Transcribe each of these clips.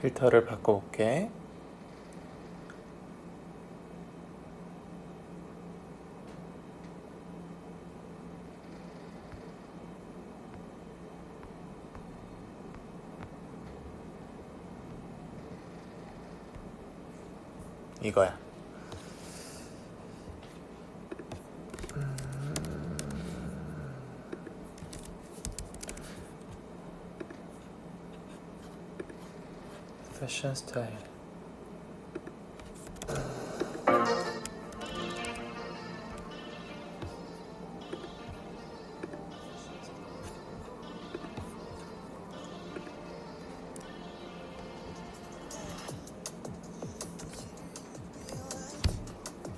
필터를 바꿔볼게. 이거야. 패션 스타일.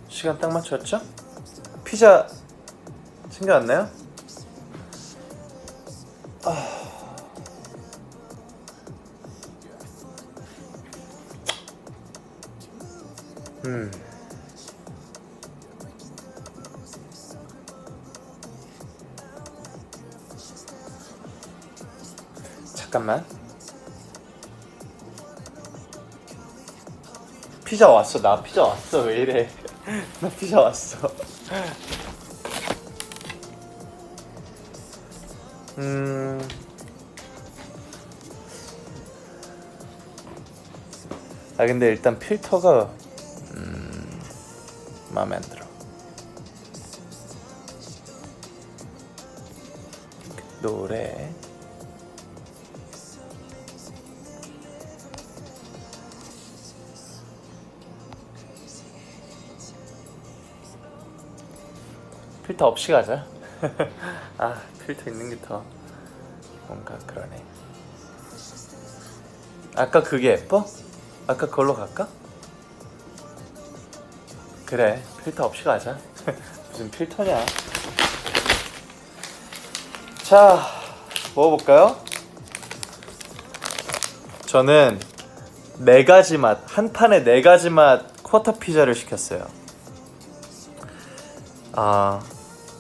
시간 딱 맞췄죠? 피자 챙겨왔나요? 잠깐만. 피자 왔어. 나 피자 왔어. 왜 이래? 나 피자 왔어. 근데 일단 필터가 마음에 안 들어. 노래. 필터 없이 가자. 아, 필터 있는 게 더 뭔가 그러네. 아까 그게 예뻐? 아까 그걸로 갈까? 그래, 필터 없이 가자. 무슨 필터냐. 자, 먹어볼까요? 저는 4가지 맛, 한 판에 4가지 맛 쿼터 피자를 시켰어요.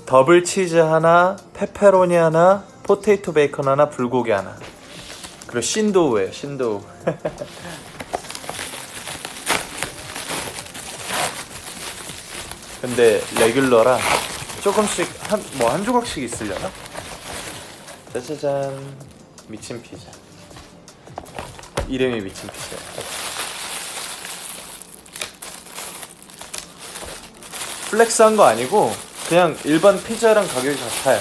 더블 치즈 하나, 페페로니 하나, 포테이토 베이컨 하나, 불고기 하나. 그리고 신도우예요, 신도우. 근데 레귤러라 조금씩 한 조각씩 있으려나? 짜자잔. 미친 피자. 이름이 미친 피자. 플렉스한 거 아니고 그냥 일반 피자랑 가격이 같아요.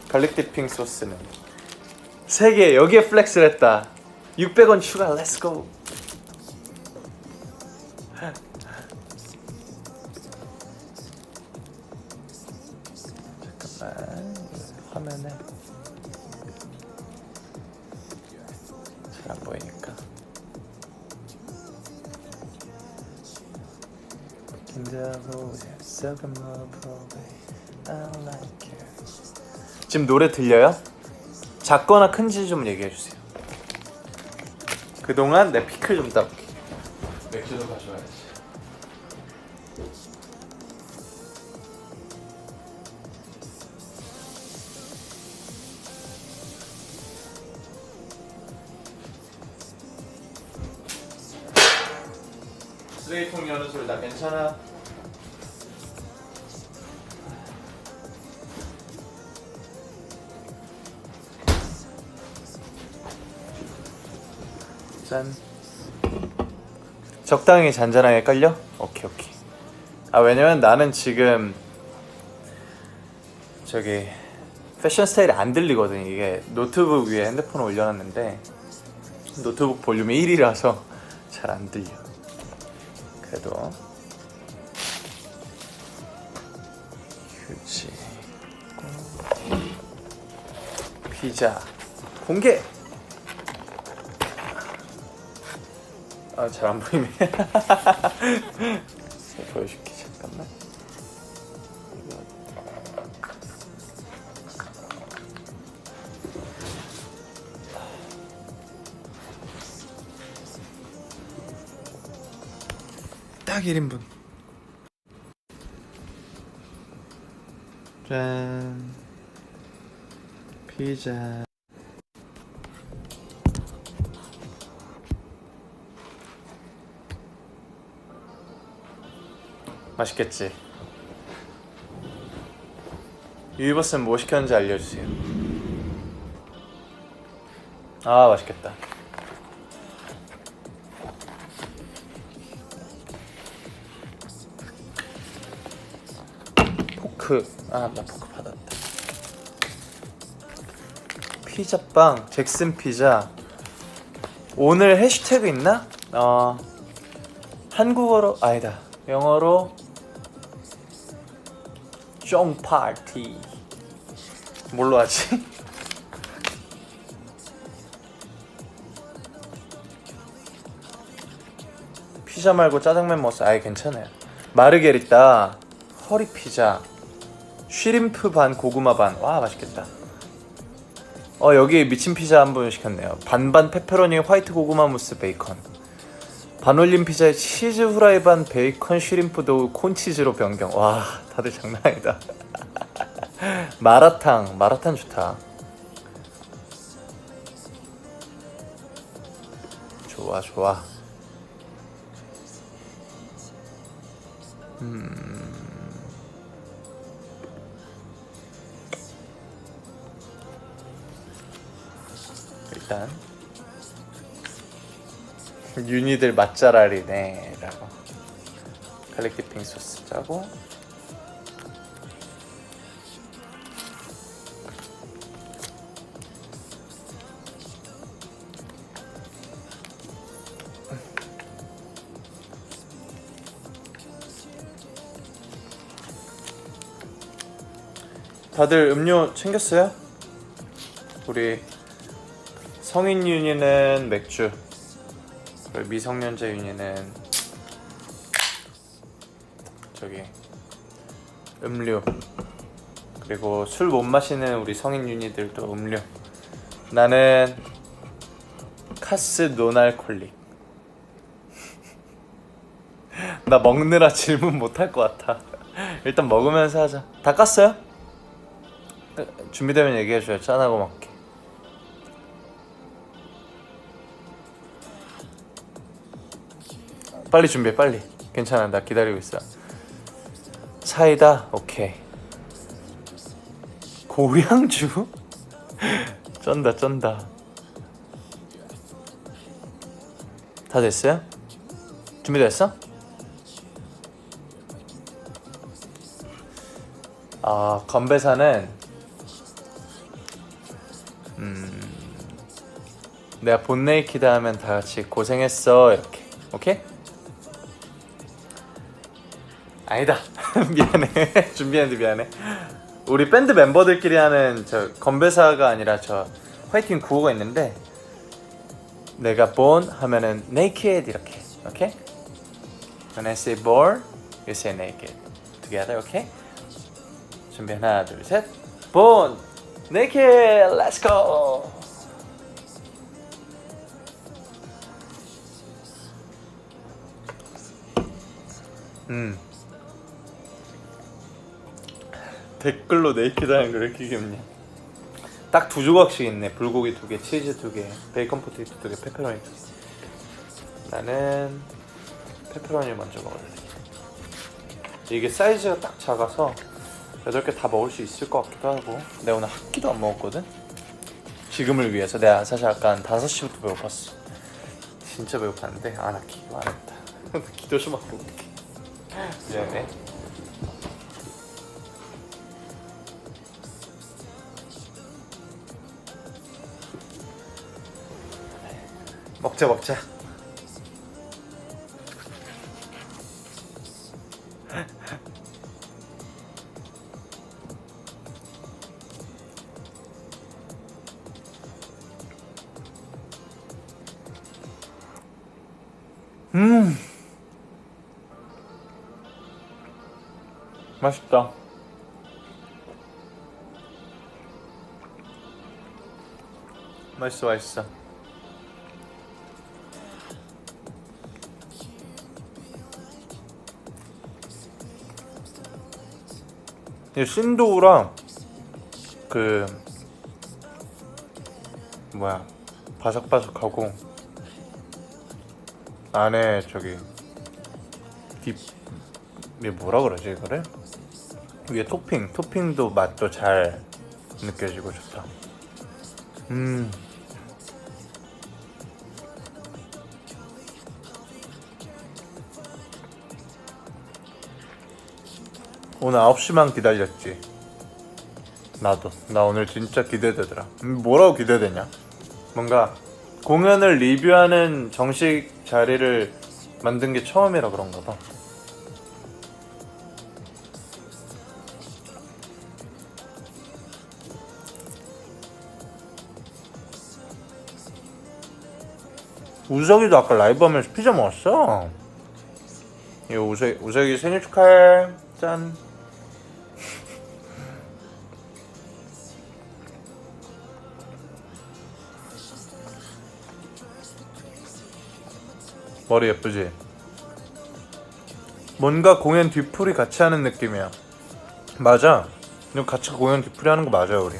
갈릭 디핑 소스는 3개. 여기에 플렉스를 했다. 600원 추가. 렛츠고. 잠깐만, 화면에 잘 안 보이니까. 지금 노래 들려요? 작거나 큰지 좀 얘기해주세요. 그동안 내 피클 좀 따볼게. 맥주도 가져와야지. 쓰레기통 여는 소리 나 괜찮아? 짠. 적당히 잔잔하게 깔려? 오케이. 왜냐면 나는 지금 저기 패션 스타일이 안 들리거든. 이게 노트북 위에 핸드폰을 올려놨는데 노트북 볼륨이 1이라서 잘 안 들려. 그래도 그렇지. 피자 공개. 잘 안 보이네. 보여줄게. 잠깐만. 딱 1인분. 짠. 피자. 맛있겠지? 유이버스는 뭐 시켰는지 알려주세요. 아 맛있겠다. 포크. 아 나 포크 받았다. 피자빵 잭슨 피자. 오늘 해시태그 있나? 한국어로 아니다 영어로 쫑 파티. 뭘로 하지? 피자 말고 짜장면 먹었어. 아예 괜찮아요. 마르게리따, 허리 피자, 쉬림프 반 고구마 반. 와 맛있겠다. 여기 미친 피자 한 분 시켰네요. 반반 페페로니 화이트 고구마 무스 베이컨. 반올림 피자에 치즈 후라이 반 베이컨 쉬림프 도우 콘치즈로 변경. 와 다들 장난 아니다. 마라탕 좋다. 좋아. 일단 윤희들 맛잘알이네 라고. 갈릭 디핑 소스 짜고. 다들 음료 챙겼어요? 우리 성인 윤희는 맥주, 미성년자 윤희는 저기 음료, 그리고 술 못 마시는 우리 성인 윤희들도 음료. 나는 카스 노날콜릭. 나 먹느라 질문 못할 것 같아. 일단 먹으면서 하자. 다 깠어요? 준비되면 얘기해줘요. 짠하고 먹게. 빨리 준비해 빨리. 괜찮아 나 기다리고 있어. 사이다 오케이. 고량주? 쩐다. 다 됐어요? 준비됐어? 건배사는 내가 본네이키드 하면 다 같이 고생했어 이렇게. 오케이? 아니다. 미안해. 준비했는데 미안해. 우리 밴드 멤버들끼리 하는 저 건배사가 아니라 저 화이팅 구호가 있는데, 내가 born 하면은 naked 이렇게. 오케이? When I say born, you say naked. Together, 오케이? 준비 하나 둘 셋. born naked. Let's go. 댓글로 네이키드 하는 거 왜 이렇게 귀엽냐. 딱 2조각씩 있네. 불고기 2개, 치즈 2개, 베이컨 포테이토 2개, 페페로니 2개. 나는 페페로니 먼저 먹어야 돼. 이게 사이즈가 딱 작아서 8개 다 먹을 수 있을 것 같기도 하고. 내가 오늘 한 끼도 안 먹었거든? 지금을 위해서. 내가 사실 아까 한 5시부터 배고팠어. 진짜 배고팠는데 나 기도 안 했다. 기도 좀 하고 올게. 미안해. 먹자. 맛있다. 맛있어. 이 신도우랑 그 바삭바삭하고 안에 저기 이게 뭐라 그러지 이거를? 위에 토핑도 맛도 잘 느껴지고 좋다. 오늘 9시만 기다렸지. 나 오늘 진짜 기대되더라. 뭐라고 기대되냐? 뭔가 공연을 리뷰하는 정식 자리를 만든 게 처음이라 그런가 봐. 우석이도 아까 라이브 하면서 피자 먹었어. 이거 우석이 생일 축하해. 짠. 머리 예쁘지? 뭔가 공연 뒤풀이 같이 하는 느낌이야. 맞아. 이거 같이 공연 뒤풀이 하는 거 맞아요 우리.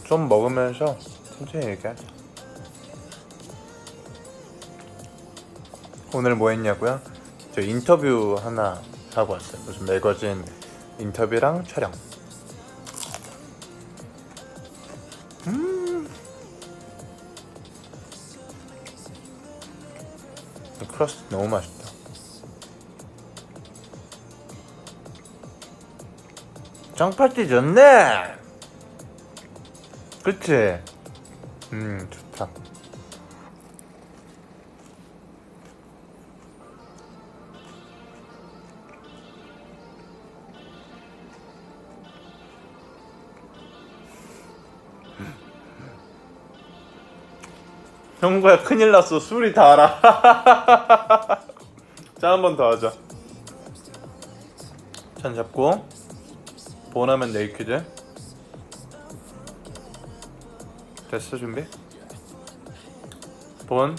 좀 먹으면서 천천히 얘기하자. 오늘 뭐 했냐고요? 저 인터뷰 하나 하고 왔어요. 무슨 매거진 인터뷰랑 촬영. 크러스트 너무 맛있다. 짱파티 좋네. 그치? 좋다. 형구야 큰일 났어. 술이 다 알아. 자, 한 번 더 하자. 잔 잡고 본하면 네이키드. 됐어 준비? 본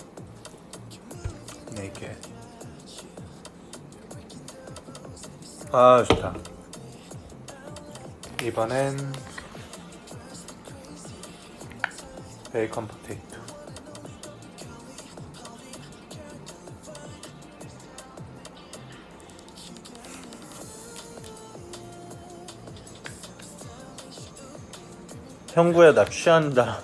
네이키드. 아 좋다. 이번엔 베이컨 포테이토. 형구야 나 취한다.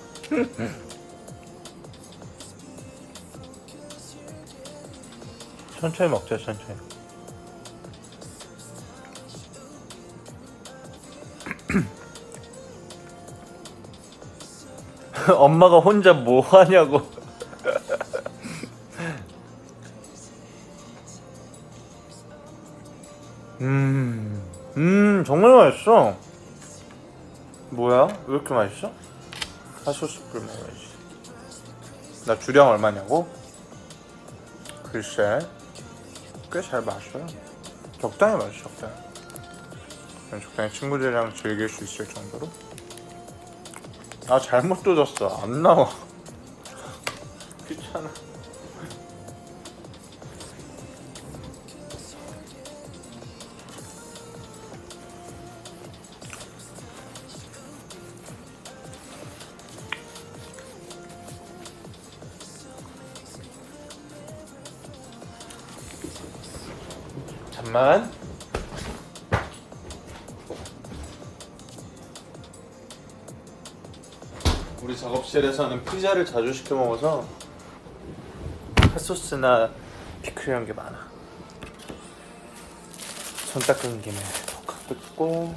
천천히 먹자 천천히. 엄마가 혼자 뭐 하냐고. 정말 맛있어. 뭐야? 왜 이렇게 맛있어? 핫소스 뿌려 먹어야지. 나 주량 얼마냐고? 글쎄 꽤 잘 마셔요. 적당히 마셔. 적당히. 그냥 적당히 친구들이랑 즐길 수 있을 정도로. 아 잘못 도졌어. 안 나와. 귀찮아. 잠만. 우리 작업실에서는 피자를 자주 시켜 먹어서 핫소스나 피클 이런 게 많아. 손 닦은 김에 톡 뜯고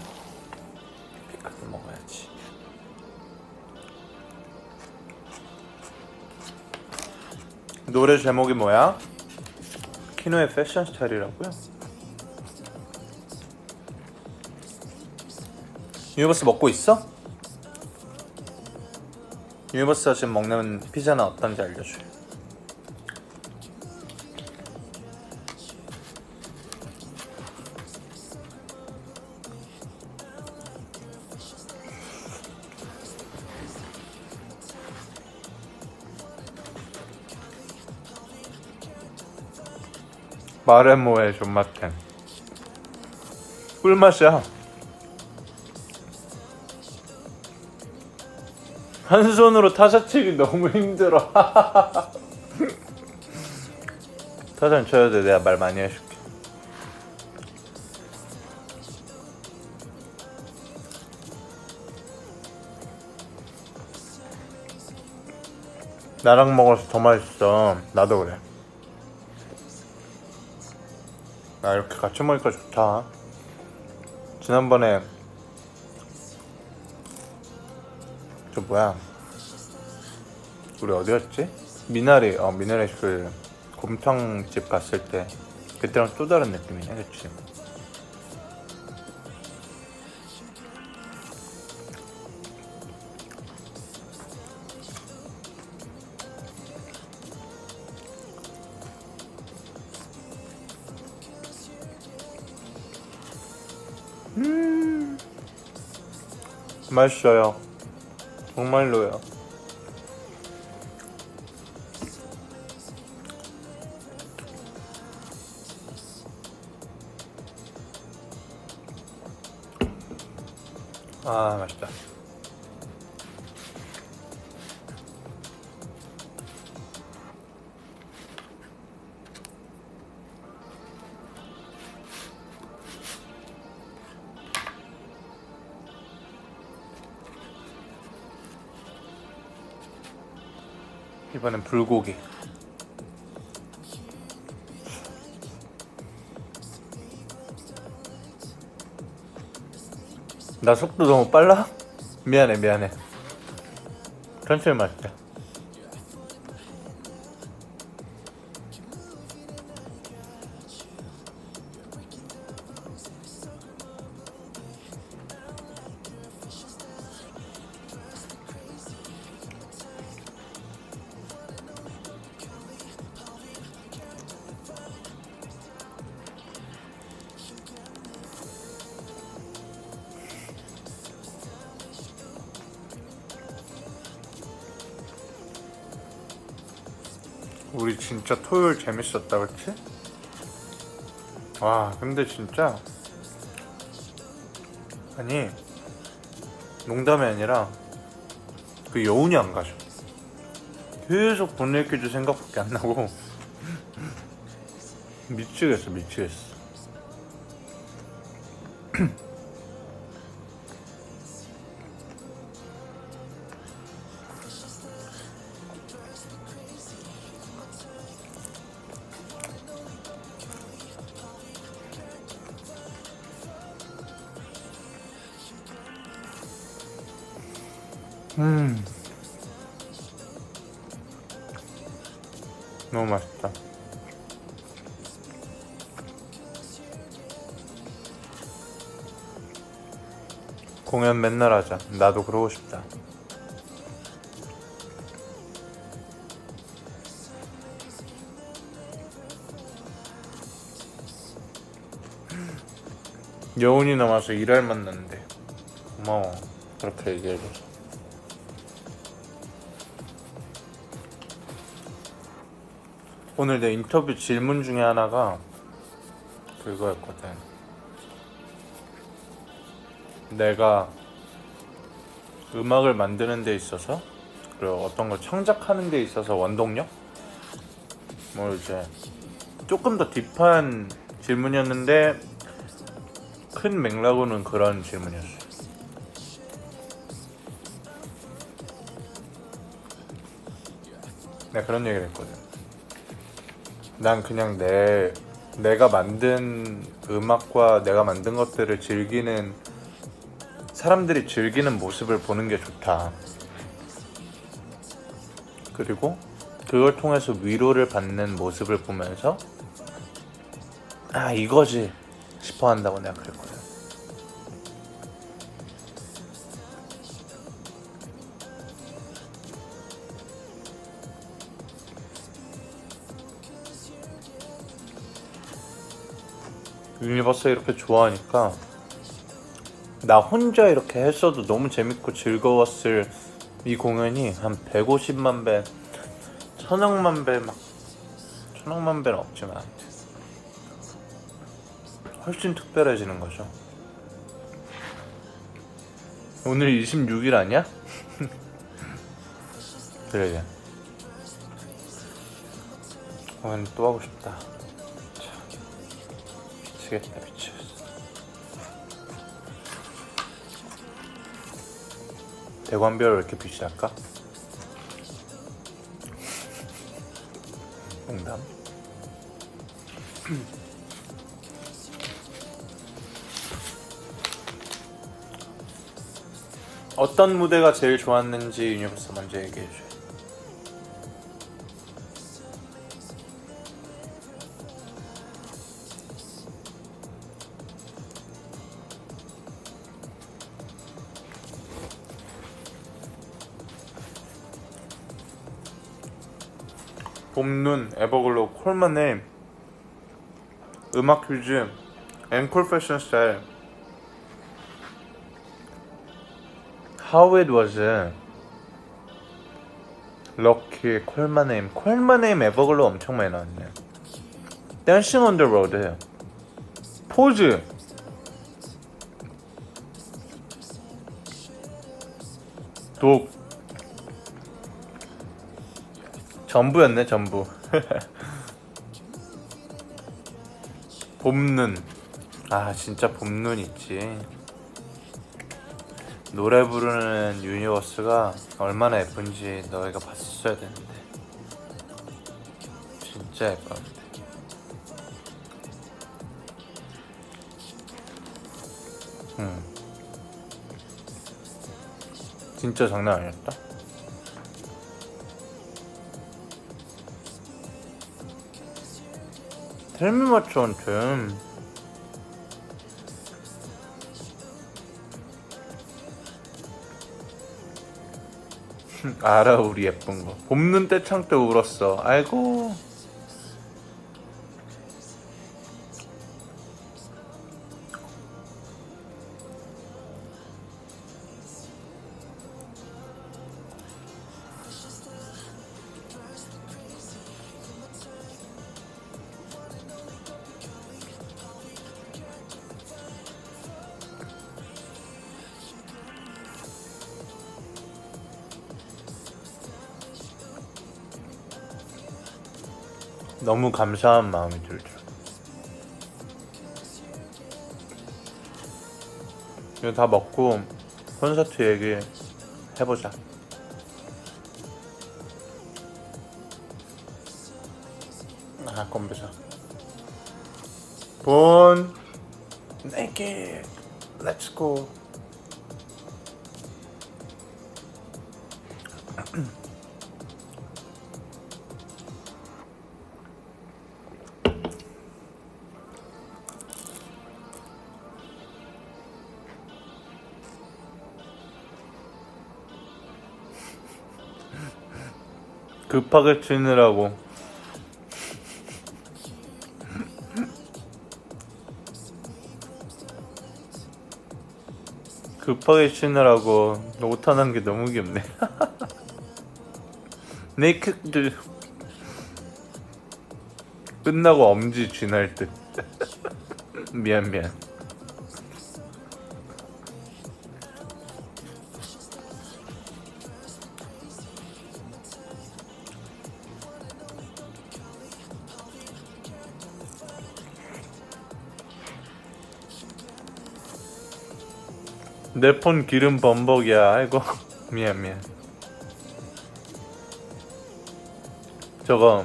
피클도 먹어야지. 노래 제목이 뭐야? 키노의 패션 스타일이라고요? 유니버스 먹고 있어? 유니버스가 지금 먹는 피자는 어떤지 알려줘요. 말해 뭐해 존맛템. 꿀맛이야. 한 손으로 타자 치기 너무 힘들어. 타자는 쳐야 돼. 내가 말 많이 해줄게. 나랑 먹어서 더 맛있어. 나도 그래. 나 이렇게 같이 먹으니까 좋다. 지난번에 저 뭐야, 우리 어디였지? 미나리 그 곰탕집 갔을 때 그때랑 또 다른 느낌이네, 그치? 맛있어요. 정말로요. 아, 맛있다. 이번엔 불고기. 나 속도 너무 빨라? 미안해. 천천히 마실게. 우리 진짜 토요일 재밌었다, 그치? 와, 근데 진짜 아니, 농담이 아니라 그 여운이 안 가죠. 계속 보낼게도 생각밖에 안 나고 미치겠어. 너무 맛있다. 공연 맨날 하자. 나도 그러고 싶다. 여운이 남아서 일할 만났는데 고마워, 그렇게 얘기해줘서. 오늘 내 인터뷰 질문 중에 하나가 그거였거든. 내가 음악을 만드는 데 있어서, 그리고 어떤 걸 창작하는 데 있어서 원동력? 뭐 이제 조금 더 딥한 질문이었는데 큰 맥락으로는 그런 질문이었어. 내가 그런 얘기를 했거든. 난 그냥 내가 만든 음악과 내가 만든 것들을 즐기는, 사람들이 즐기는 모습을 보는 게 좋다. 그리고 그걸 통해서 위로를 받는 모습을 보면서 아, 이거지 싶어 한다고 내가 그랬거든. 유니버스 이렇게 좋아하니까 나 혼자 이렇게 했어도 너무 재밌고 즐거웠을 이 공연이 한 150만 배, 천억만 배, 천억만 배는 없지만 훨씬 특별해지는 거죠. 오늘 26일 아니야? 그러게. 공연 또 하고 싶다. 미치겠다, 미치겠어. 대관별 왜 이렇게 비쌀까? 농담. 어떤 무대가 제일 좋았는지 유니버스 먼저 얘기해줘요. 봄눈, 에버글로우, 콜마네임, 음악 퀴즈, 앵콜 패션 스타일, How It Was, 럭키, 콜마네임, 에버글로우 엄청 많이 나왔네. 댄싱 온 더 로드, 포즈, 독, 전부였네 전부. 봄눈, 아 진짜 봄눈 있지. 노래 부르는 유니버스가 얼마나 예쁜지 너희가 봤었어야 되는데. 진짜 예뻤는데. 진짜 장난 아니었다. 텔미 맞춰한테 알아 우리 예쁜 거. 봄눈 떼창 때 울었어. 아이고. 너무 감사한 마음이 들죠. 이거 다 먹고 콘서트 얘기 해보자. 아, 컴퓨터. 본 naked. Let's go. 급하게 치느라고 오타난 게 너무 귀엽네. 네이크드 끝나고 엄지 쥐날 듯. 미안. 내 폰 기름 범벅이야. 아이고. 미안. 저거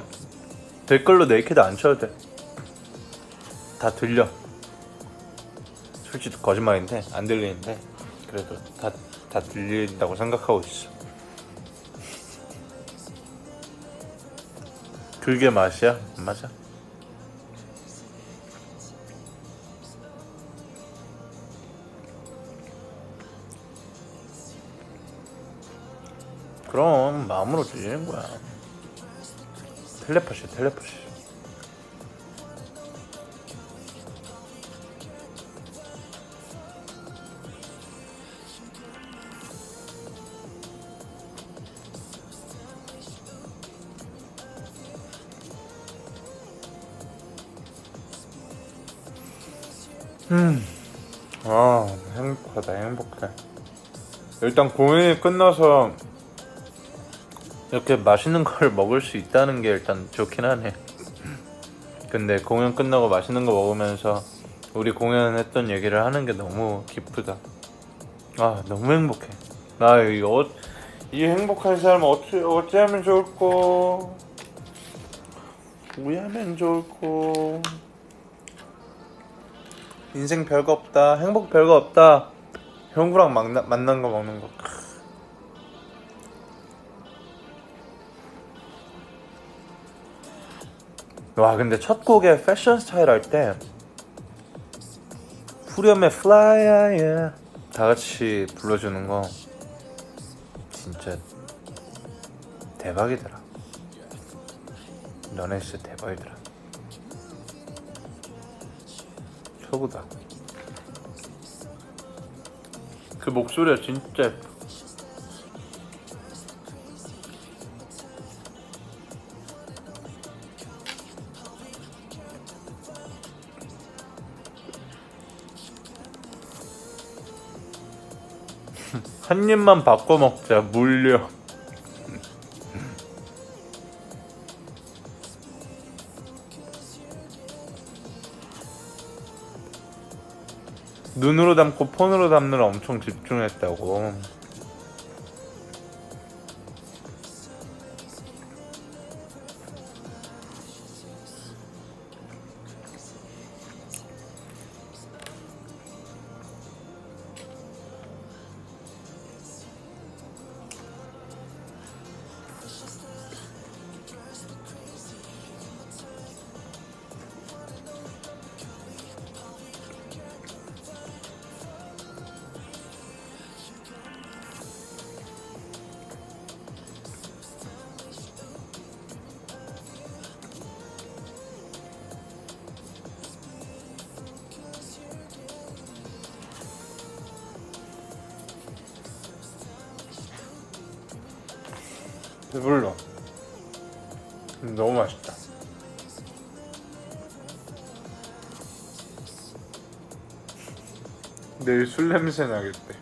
댓글로 네이키드 안 쳐도 돼. 다 들려. 솔직히 거짓말인데 안 들리는데 그래도 다 들린다고 생각하고 있어. 그게 맛이야? 맞아. 그럼 마음으로 들리는 거야. 텔레파시. 행복해. 일단 공연이 끝나서 이렇게 맛있는 걸 먹을 수 있다는 게 일단 좋긴 하네. 근데 공연 끝나고 맛있는 거 먹으면서 우리 공연했던 얘기를 하는 게 너무 기쁘다. 아, 너무 행복해. 이 행복한 삶을 어찌 하면 좋을까? 우야면 좋고 인생 별거 없다 행복 별거 없다 형구랑 만난 거 먹는 거. 와 근데 첫 곡에 패션 스타일 할 때 후렴에 Fly yeah 다 같이 불러주는 거 진짜 대박이더라. 너네 진짜 대박이더라. 최고다. 그 목소리가 진짜 예뻐. 한 입만 바꿔 먹자 물려. 눈으로 담고 폰으로 담느라 엄청 집중했다고. 배불러. 너무 맛있다. 내일 술 냄새 나겠대.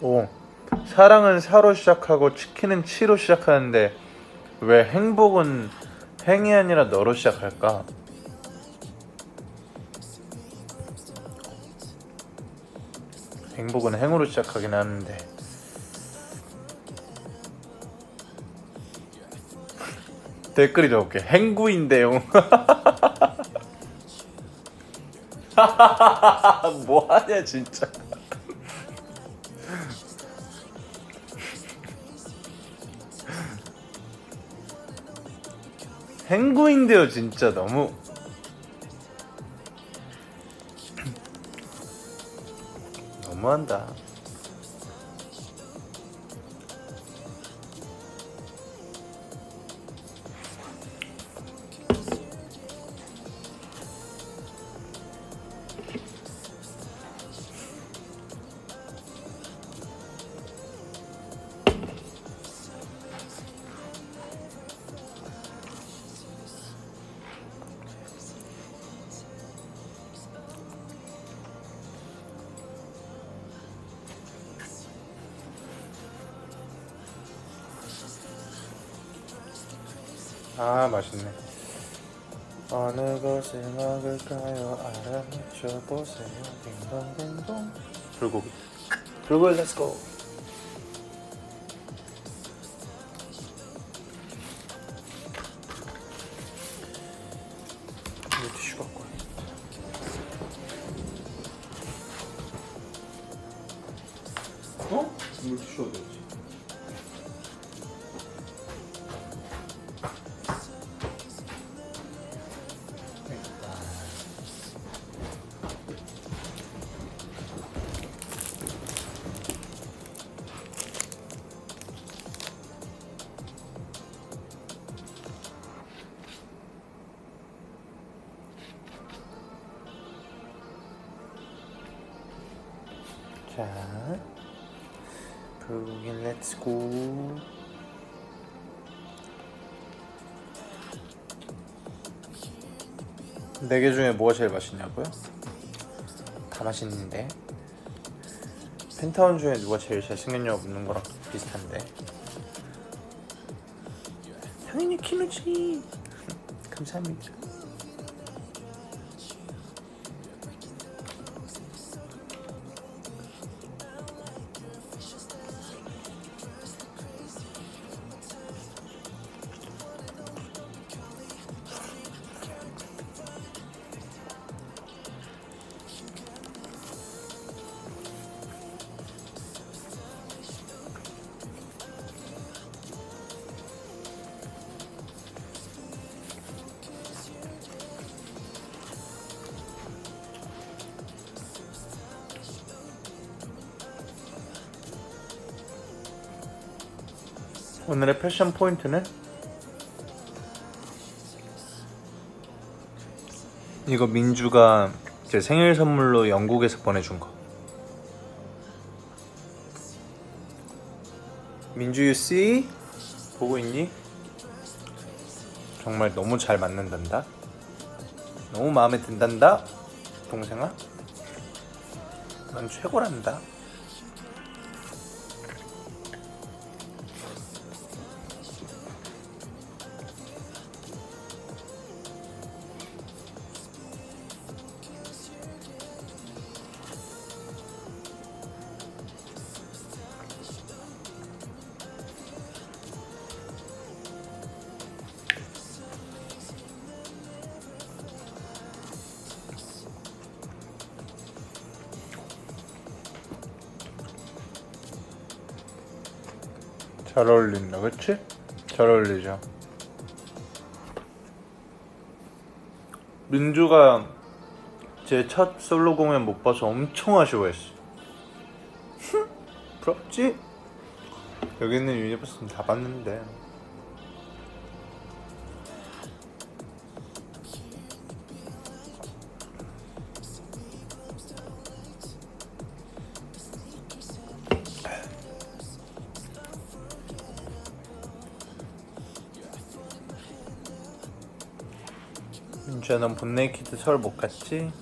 오, 사랑은 사로 시작하고 치킨은 치로 시작하는데 왜 행복은 행이 아니라 너로 시작할까? 행복은 행으로 시작하긴 하는데 댓글이 더 웃겨. 행구인데요. 뭐하냐 진짜. 행구인데요 진짜 너무 너무한다. 아 맛있네. 어느 곳을 먹을까요? 알아맞혀보세요. 딩동딩동. 불고기. 불고기 렛츠고. 이거 티슈 갖고 와. 어? 물티슈 어디 있지? 자, 불고기 렛츠고. 네 개 중에 뭐가 제일 맛있냐고요? 다 맛있는데 펜타곤 중에 누가 제일 잘생겼냐고 묻는 거랑 비슷한데 당연히 키누지. 감사합니다. 오늘의 패션 포인트는 이거 민주가 제 생일 선물로 영국에서 보내준 거. 민주 you see? 보고 있니? 정말 너무 잘 맞는단다. 너무 마음에 든단다. 동생아 넌 최고란다. 잘 어울린다, 그치? 잘 어울리죠. 민주가 제 첫 솔로 공연 못 봐서 엄청 아쉬워했어. 부럽지? 여기 있는 유니버스는 다 봤는데. 민주야, 넌 본네이키드 서울 못 갔지?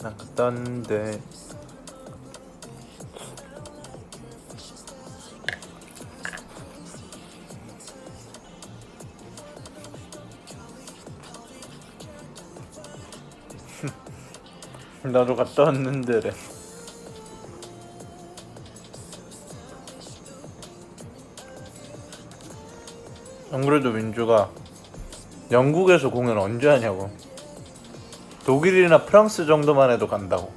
난 갔다 왔는데. 나도 갔다 왔는데래. 안 그래도 민주가 영국에서 공연 언제 하냐고. 독일이나 프랑스 정도만 해도 간다고.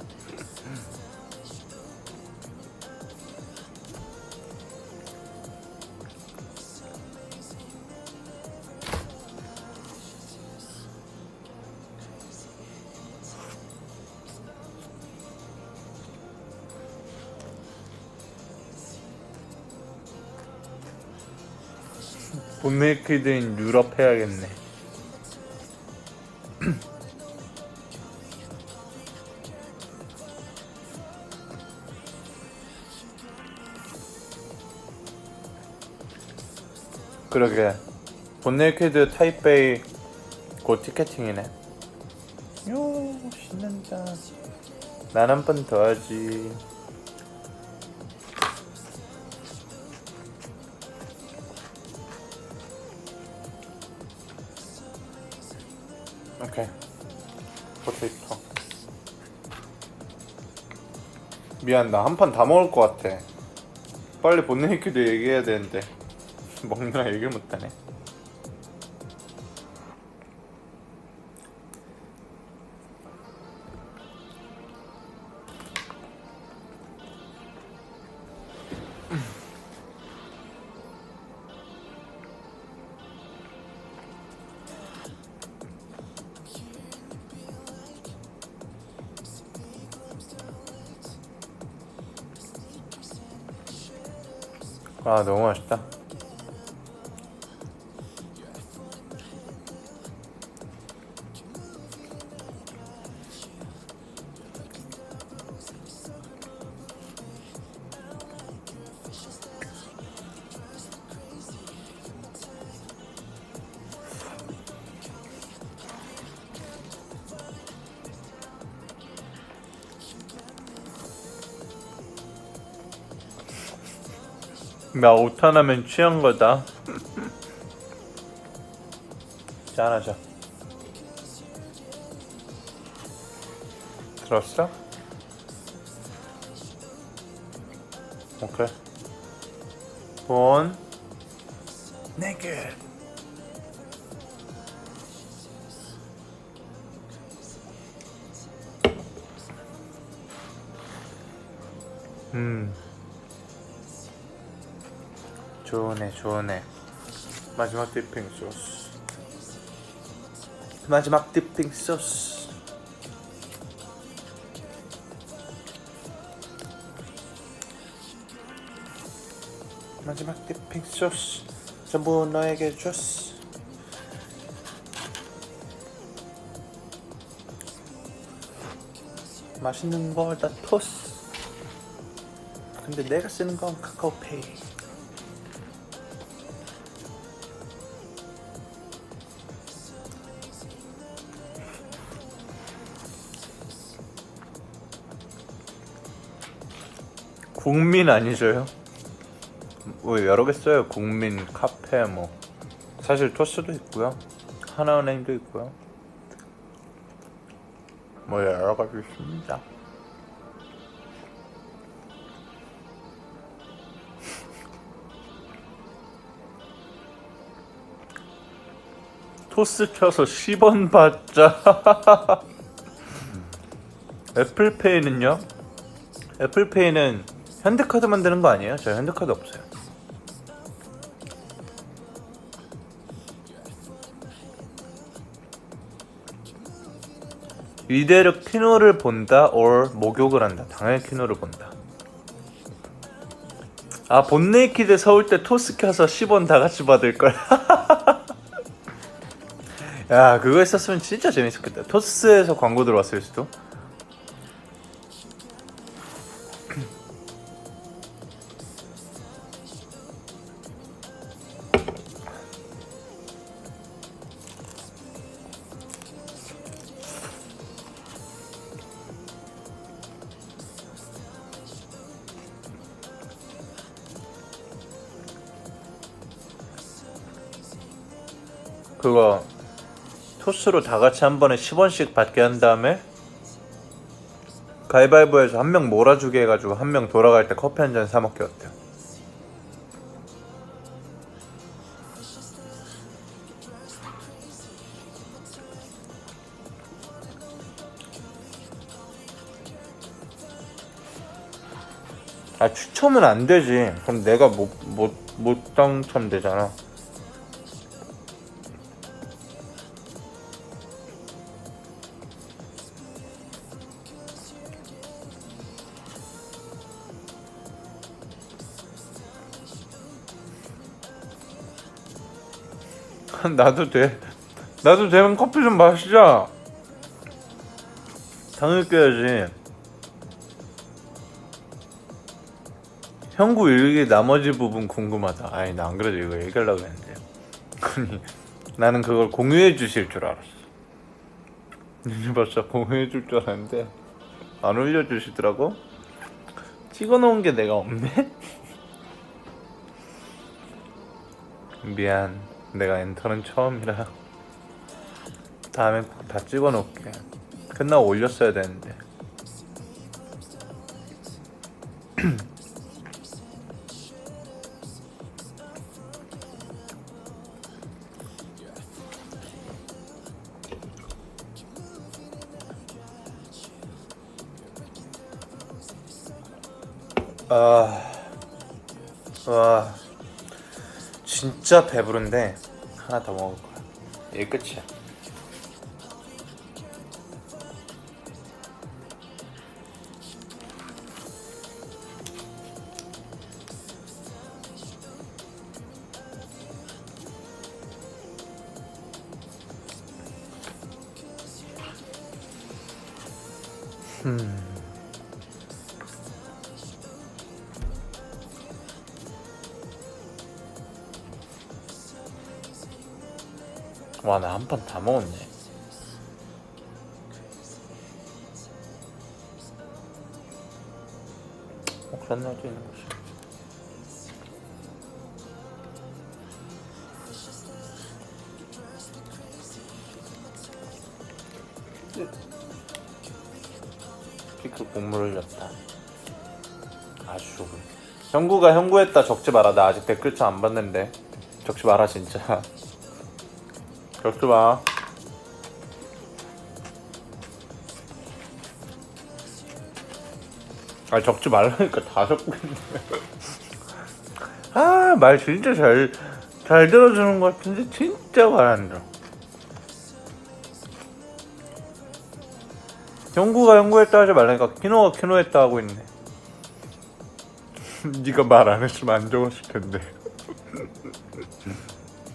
본네이키드인 유럽 해야겠네. 그러게. 본네이키드 타이베이 곧 티켓팅이네. 요, 신난다. 난 한 번 더 하지. 오케이. 포테이토. 미안, 나 한 판 다 먹을 것 같아. 빨리 본네이키드 얘기해야 되는데 먹느라 얘기를 못하네. 아, 너무 맛있다. 나 오타나면 취한 거다. 짠하자. 들었어? 오케이. 본 네게. 좋네 좋네. 마지막 디핑 소스. 마지막 디핑 소스. 마지막 디핑 소스. 전부 너에게 줬어. 맛있는 걸 다 토스. 근데 내가 쓰는 건 카카오페이. 국민 아니죠요? 뭐 여러 개 써요. 국민, 카페 뭐. 사실 토스도 있고요. 하나은행도 있고요. 뭐 여러 가지 있습니다. 토스 켜서 10원 받자. 애플페이는요? 애플페이는 현대카드 만드는 거 아니에요? 저 현대카드 없어요. 이대로 키노를 본다 or 목욕을 한다. 당연히 키노를 본다. 아, 본네이키드 서울 때 토스 켜서 10원 다 같이 받을걸. 야, 그거 했었으면 진짜 재밌었겠다. 토스에서 광고 들어왔을 수도. 그거 토스로 다 같이 한 번에 10원씩 받게 한 다음에 가위바위보에서 한 명 몰아주게 해가지고 한 명 돌아갈 때 커피 한 잔 사 먹게 어때요? 아, 추첨은 안 되지. 그럼 내가 못 당첨되잖아. 나도 돼. 나도 되면 커피 좀 마시자. 당일 껴야지. 형구 일기 나머지 부분 궁금하다. 아니, 나 안 그래도 이거 얘기하려고 했는데. 아니, 나는 그걸 공유해 주실 줄 알았어. 벌써 공유해 줄 줄 알았는데 안 올려주시더라고. 찍어놓은 게 내가 없네? 미안. 내가 엔터는 처음이라 다음에 꼭 다 찍어놓을게. 끝나고 올렸어야 되는데. 와, 진짜 배부른데 하나 더 먹을 거야. 이게 끝이야. 와, 나 한 판 다 먹었네. 그런 날도 있는 거지. 눈물을 흘렸다. 아주 조금. 형구가 형구했다 적지 마라. 나 아직 댓글창 안 봤는데. 적지 마라 진짜. 적지 마. 아 적지 말라니까 다 적고 있네. 아 말 진짜 잘 들어주는 것 같은데 진짜 말 안 들어. 형구가 형구했다 하지 말라니까 키노가 키노했다 하고 있네. 네가 말 안 했으면 안 적었을 텐데.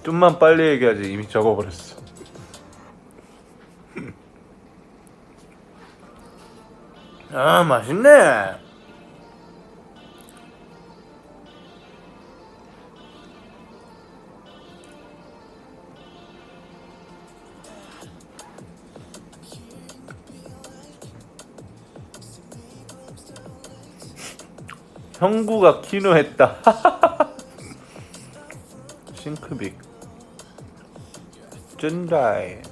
좀만 빨리 얘기하지. 이미 적어버렸어. 아 맛있네. 형구가 키노했다. 싱크빅 쩐다이.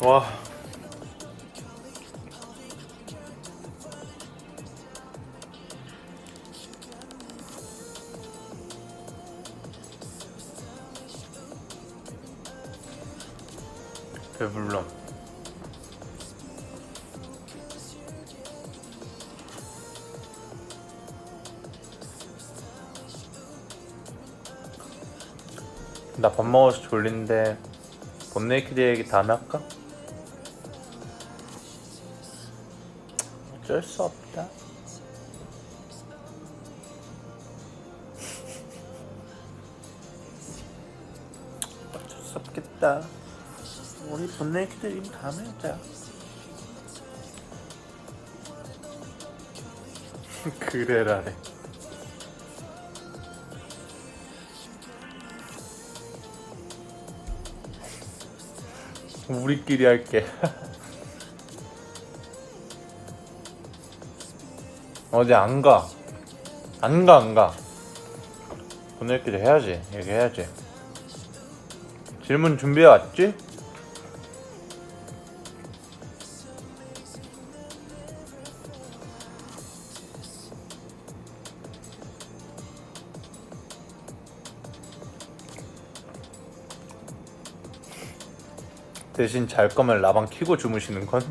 와 배불러. 나 밥 먹어서 졸린데 본네이키드 얘기 다음에 할까? 어쩔 수 없다. 어쩔 수 없겠다. 우리 본네이키드 얘기 다음에 하자. 그래라래. 우리끼리 할게. 어디 안 가. 안 가. 본네이키드 해야지. 얘기해야지. 질문 준비해 왔지? 대신 잘 거면 라방 켜고 주무시는 건?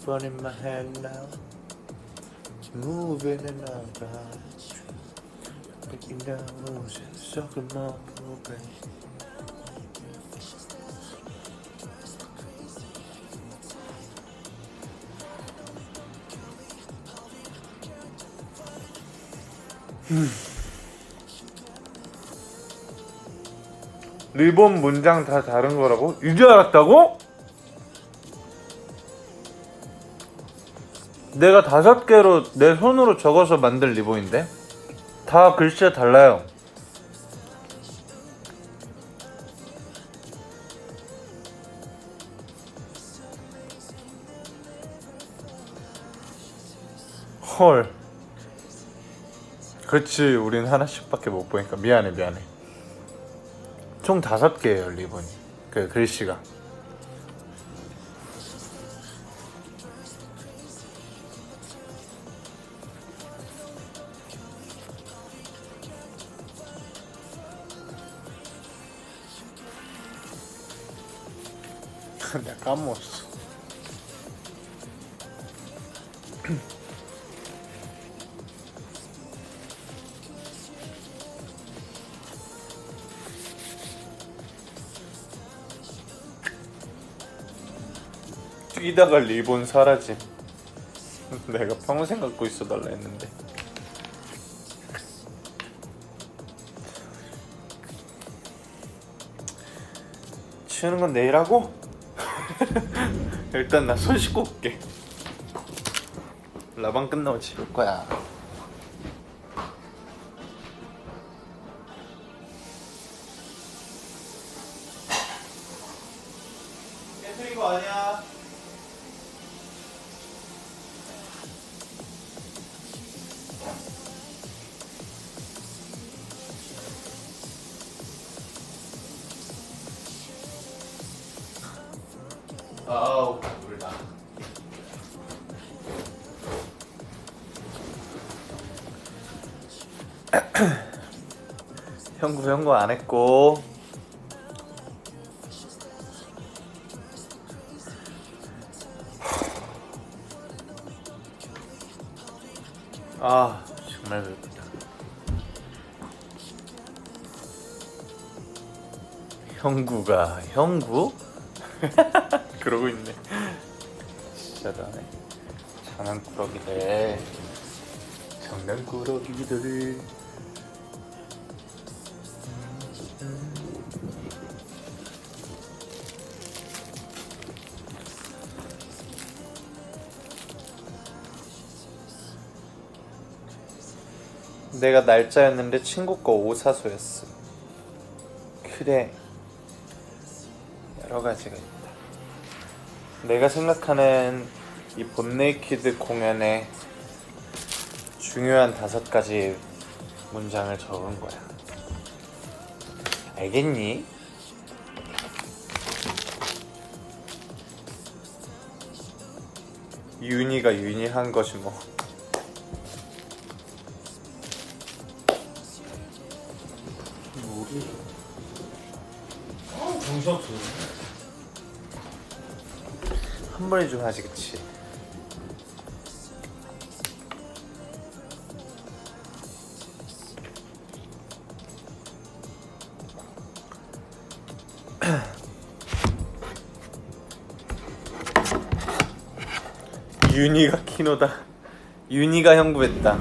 Fun in my head now, moving and about, breaking down walls, sucking my progress. 리본 문장 다 다른 거라고? 이제 알았다고? 내가 5개로 내 손으로 적어서 만든 리본인데 다 글씨가 달라요. 헐. 그렇지, 우린 하나씩밖에 못 보니까 미안해. 총 5개예요 리본이. 그 글씨가. 내가 까먹었어. 뛰다가 리본 사라짐. 내가 평생 갖고 있어달라 했는데. 치우는 건 내일 하고 일단 나 손 씻고 올게. 라방 끝나고 치울 거야. 깨트린 거 아니야? 아우 물다. 형구 안 했고. 아 정말 배고프다. 형구? 그러고 있네. 진짜 나네. 장난꾸러기들. 내가 날짜였는데 친구 거 오사소였어. 그래, 여러 가지가 있다. 내가 생각하는 이 본네이키드 공연에 중요한 5가지 문장을 적은 거야. 알겠니? 윤희가 윤희한 것이 뭐. 정신없어. 한 번에 좀 하지, 그치? 윤희가 키노다. 윤희가 형구했다.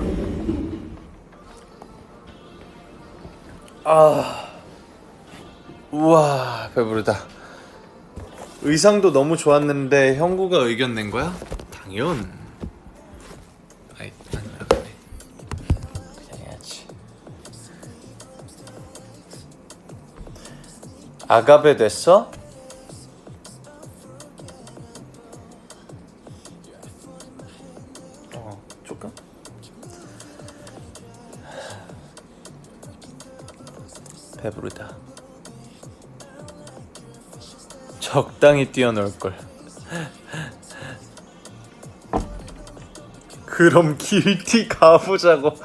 우와 배부르다. 의상도 너무 좋았는데 형구가 의견 낸 거야? 당연. 아이 안 나가네. 그냥 해야지. 아가베 됐어? 조금? 배부르다. 적당히 뛰어놀걸. 그럼 길티 가보자고.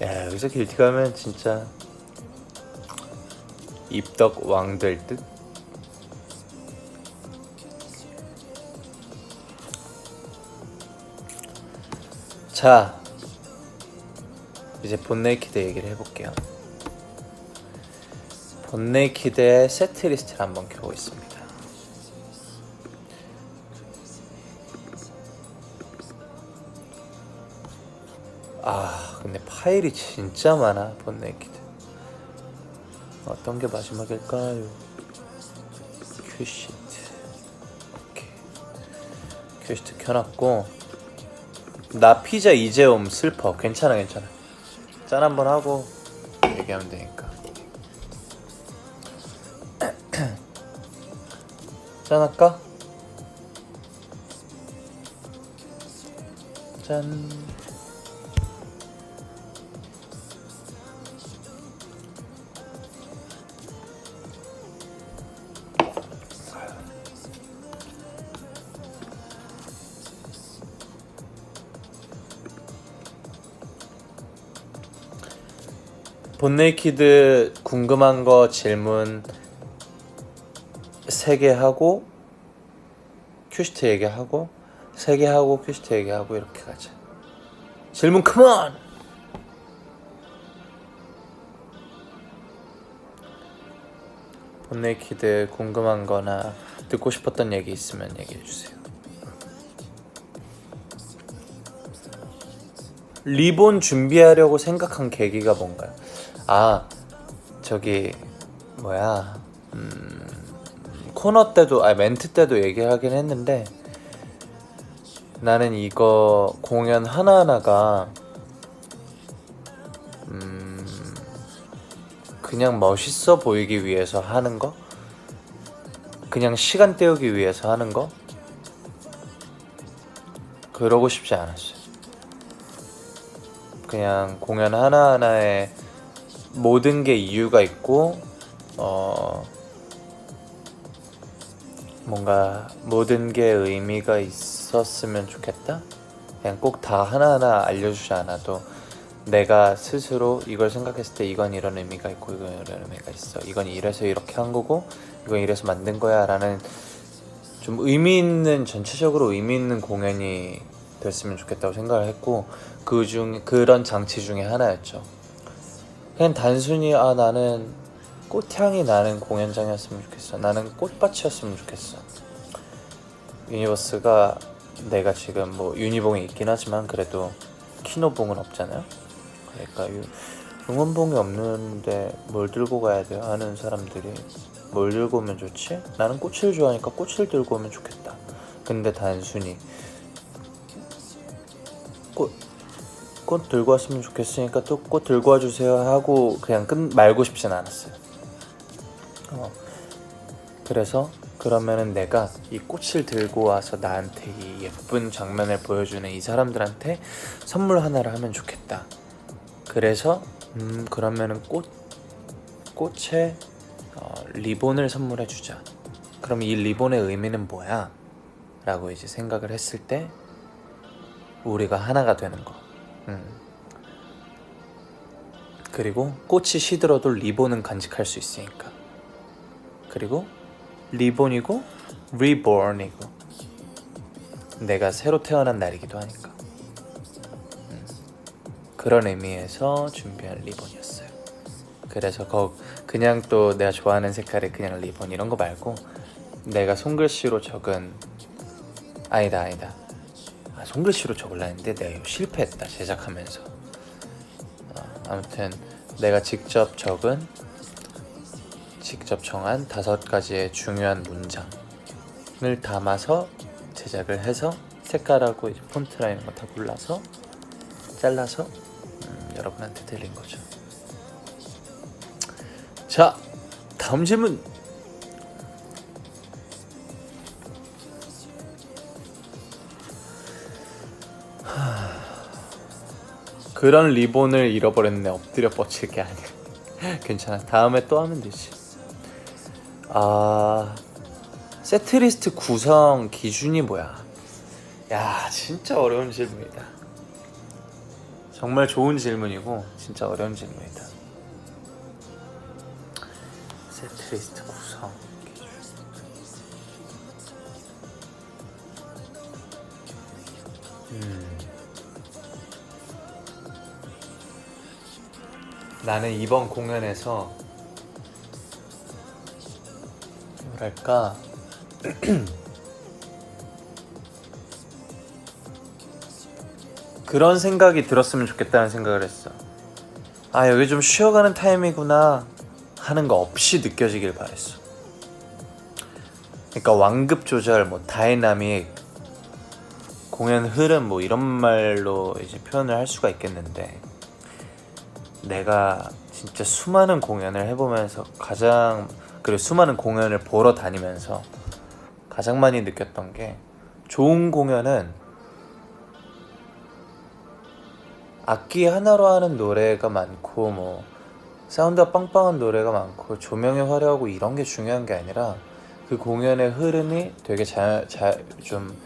야, 여기서 길티 가면 진짜 입덕 왕 될 듯? 자, 이제 본네이키드 얘기를 해볼게요. 본네이키드의 세트리스트를 한번 켜보겠습니다. 근데 파일이 진짜 많아. 본네이키드 어떤 게 마지막일까요? 큐시트. 오케이, 큐시트 켜놨고. 나 피자 이재옴 슬퍼. 괜찮아. 짠 한번 하고 얘기하면 되니까. 짠 할까? 짠. 본네이키드 궁금한 거 질문 3개 하고 큐시트 얘기하고 3개 하고 큐시트 얘기하고 이렇게 가자. 질문 컴온! 본네이키드 궁금한 거나 듣고 싶었던 얘기 있으면 얘기해 주세요. 리본 준비하려고 생각한 계기가 뭔가요? 아, 저기 뭐야, 코너 때도, 멘트 때도 얘기하긴 했는데, 나는 이거 공연 하나하나가 그냥 멋있어 보이기 위해서 하는 거, 그냥 시간 때우기 위해서 하는 거, 그러고 싶지 않았어요. 그냥 공연 하나하나에 모든 게 이유가 있고, 뭔가 모든 게 의미가 있었으면 좋겠다? 그냥 꼭 다 하나하나 알려주지 않아도 내가 스스로 이걸 생각했을 때 이건 이런 의미가 있고 이건 이런 의미가 있어, 이건 이래서 이렇게 한 거고 이건 이래서 만든 거야 라는 좀 의미 있는, 전체적으로 의미 있는 공연이 됐으면 좋겠다고 생각을 했고, 그런 장치 중에 하나였죠. 그냥 단순히 나는 꽃향이 나는 공연장이었으면 좋겠어, 나는 꽃밭이었으면 좋겠어. 유니버스가, 내가 지금 뭐 유니봉이 있긴 하지만 그래도 키노봉은 없잖아요. 그러니까 응원봉이 없는데 뭘 들고 가야 돼요 하는 사람들이, 뭘 들고 오면 좋지? 나는 꽃을 좋아하니까 꽃을 들고 오면 좋겠다. 근데 단순히 꽃 들고 왔으면 좋겠으니까 또 꽃 들고 와주세요 하고 그냥 말고 싶진 않았어요. 그래서 그러면은 내가 이 꽃을 들고 와서 나한테 이 예쁜 장면을 보여주는 이 사람들한테 선물 하나를 하면 좋겠다. 그래서 그러면은 꽃에 리본을 선물해 주자. 그럼 이 리본의 의미는 뭐야? 라고 이제 생각을 했을 때 우리가 하나가 되는 거. 그리고 꽃이 시들어도 리본은 간직할 수 있으니까. 그리고 리본이고 리born이고 내가 새로 태어난 날이기도 하니까. 그런 의미에서 준비한 리본이었어요. 그래서 그냥 또 내가 좋아하는 색깔의 그냥 리본 이런 거 말고 내가 손글씨로 적은, 아니다 손글씨로 적으려 했는데 내가 이거 실패했다, 제작하면서. 아무튼 내가 직접 정한 5가지의 중요한 문장을 담아서 제작을 해서 색깔하고 이제 폰트라 이런 거 다 골라서 잘라서 여러분한테 드린 거죠. 자, 다음 질문. 그런 리본을 잃어버렸네. 엎드려 뻗칠 게 아니야. 괜찮아, 다음에 또 하면 되지. 세트리스트 구성 기준이 뭐야? 야, 진짜 어려운 질문이다. 정말 좋은 질문이고 진짜 어려운 질문이다. 세트리스트 구성 기준. 나는 이번 공연에서 뭐랄까 그런 생각이 들었으면 좋겠다는 생각을 했어. 여기 좀 쉬어가는 타임이구나 하는 거 없이 느껴지길 바랬어. 그러니까 완급 조절, 뭐 다이나믹, 공연 흐름, 뭐 이런 말로 이제 표현을 할 수가 있겠는데, 내가 진짜 수많은 공연을 해보면서 그리고 수많은 공연을 보러 다니면서 가장 많이 느꼈던 게, 좋은 공연은 악기 하나로 하는 노래가 많고 뭐 사운드가 빵빵한 노래가 많고 조명이 화려하고 이런 게 중요한 게 아니라 그 공연의 흐름이 되게 좀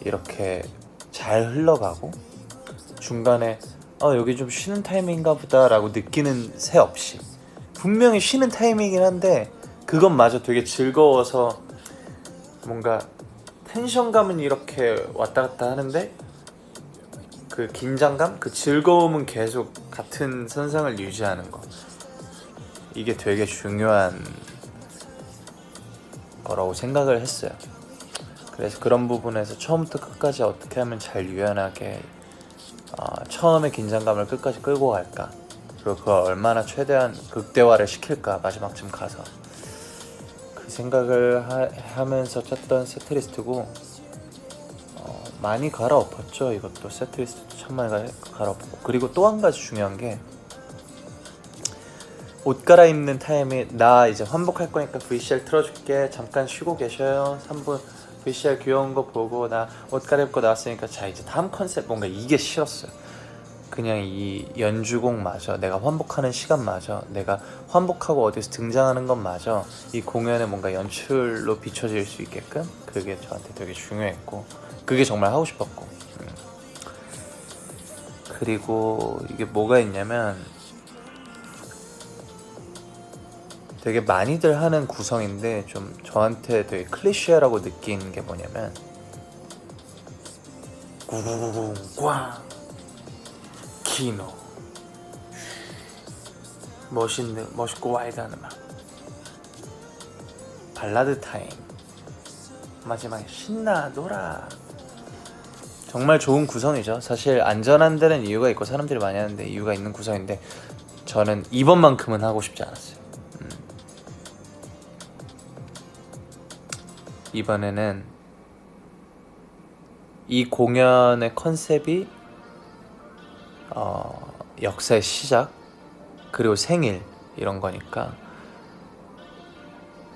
이렇게 잘 흘러가고 중간에 여기 좀 쉬는 타이밍인가 보다 라고 느끼는 새 없이, 분명히 쉬는 타이밍이긴 한데 그것마저 되게 즐거워서 뭔가 텐션감은 이렇게 왔다 갔다 하는데 그 긴장감, 그 즐거움은 계속 같은 선상을 유지하는 거, 이게 되게 중요한 거라고 생각을 했어요. 그래서 그런 부분에서 처음부터 끝까지 어떻게 하면 잘 유연하게 처음에 긴장감을 끝까지 끌고 갈까, 그리고 그걸 얼마나 최대한 극대화를 시킬까 마지막쯤 가서, 그 생각을 하면서 짰던 세트리스트고, 많이 갈아엎었죠. 이것도 세트리스트도 참 많이 갈아엎고, 그리고 또 한 가지 중요한 게, 옷 갈아입는 타임이 나 이제 환복할 거니까 VCR 틀어줄게, 잠깐 쉬고 계셔요, 3분 VCR 귀여운 거 보고 나 옷 갈아입고 나왔으니까 자 이제 다음 컨셉, 뭔가 이게 싫었어요. 그냥 이 연주곡마저, 내가 환복하는 시간마저, 내가 환복하고 어디서 등장하는 것마저 이 공연의 뭔가 연출로 비춰질 수 있게끔, 그게 저한테 되게 중요했고, 그게 정말 하고 싶었고. 그리고 이게 뭐가 있냐면, 되게 많이들 하는 구성인데 좀 저한테 되게 클리셰라고 느낀 게 뭐냐면, 구구구구꽝 키노, 멋있고 와이드한 음악, 발라드 타임, 마지막에 신나 놀아. 정말 좋은 구성이죠. 사실 안전한 데는 이유가 있고 사람들이 많이 하는데 이유가 있는 구성인데, 저는 이번만큼은 하고 싶지 않았어요. 이번에는 이 공연의 컨셉이 역사의 시작, 그리고 생일, 이런 거니까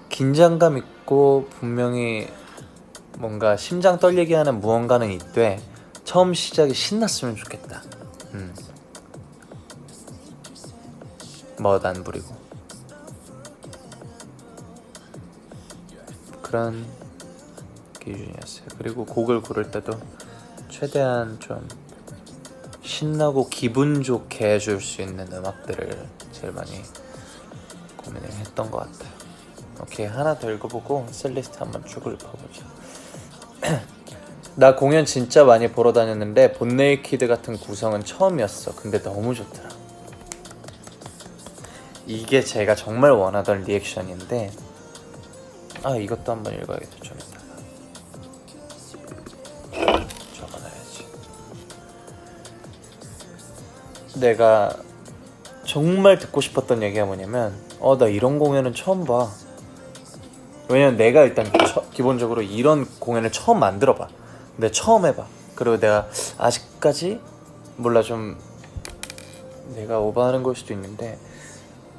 긴장감 있고 분명히 뭔가 심장 떨리게 하는 무언가는 있되, 처음 시작이 신났으면 좋겠다. 멋 안 부리고 그런 기준이었어요. 그리고 곡을 고를 때도 최대한 좀 신나고 기분 좋게 해줄 수 있는 음악들을 제일 많이 고민을 했던 것 같아요. 오케이, 하나 더 읽어보고 셀리스트 한번 쭉 읊어보자. 나 공연 진짜 많이 보러 다녔는데 본네이키드 같은 구성은 처음이었어. 근데 너무 좋더라. 이게 제가 정말 원하던 리액션인데, 이것도 한번 읽어야겠다. 좀 이따가 적어놔야지. 내가 정말 듣고 싶었던 얘기가 뭐냐면, 나 이런 공연은 처음 봐. 왜냐면 내가 일단 기본적으로 이런 공연을 처음 만들어봐. 근데 처음 해봐. 그리고 내가 아직까지 몰라, 좀 내가 오버하는 걸 수도 있는데,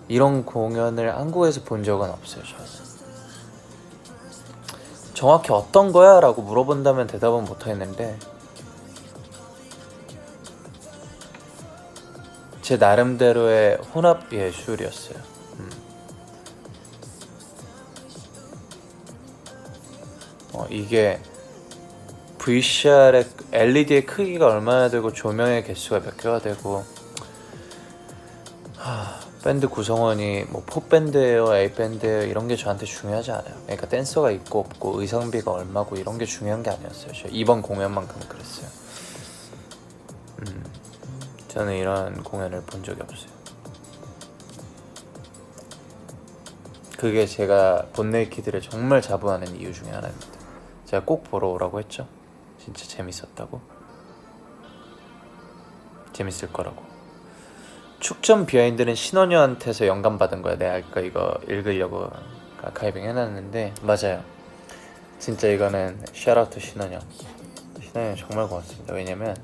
이런 공연을 한국에서 본 적은 없어요. 저는 정확히 어떤 거야? 라고 물어본다면 대답은 못하겠는데, 제 나름대로의 혼합 예술이었어요. 이게 VCR의 LED의 크기가 얼마나 되고 조명의 개수가 몇 개가 되고, 밴드 구성원이 뭐 pop밴드예요, A밴드예요, 이런 게 저한테 중요하지 않아요. 그러니까 댄서가 있고 없고 의상비가 얼마고 이런 게 중요한 게 아니었어요. 저 이번 공연만큼은 그랬어요. 저는 이런 공연을 본 적이 없어요. 그게 제가 본네이키드를 정말 자부하는 이유 중에 하나입니다. 제가 꼭 보러 오라고 했죠. 진짜 재밌었다고, 재밌을 거라고. 축전 비하인드는 신원효한테서 영감받은 거야. 내가 아까 이거 읽으려고 아카이빙 해놨는데, 맞아요. 진짜 이거는 샤라우트 신원효. 신원효 정말 고맙습니다. 왜냐면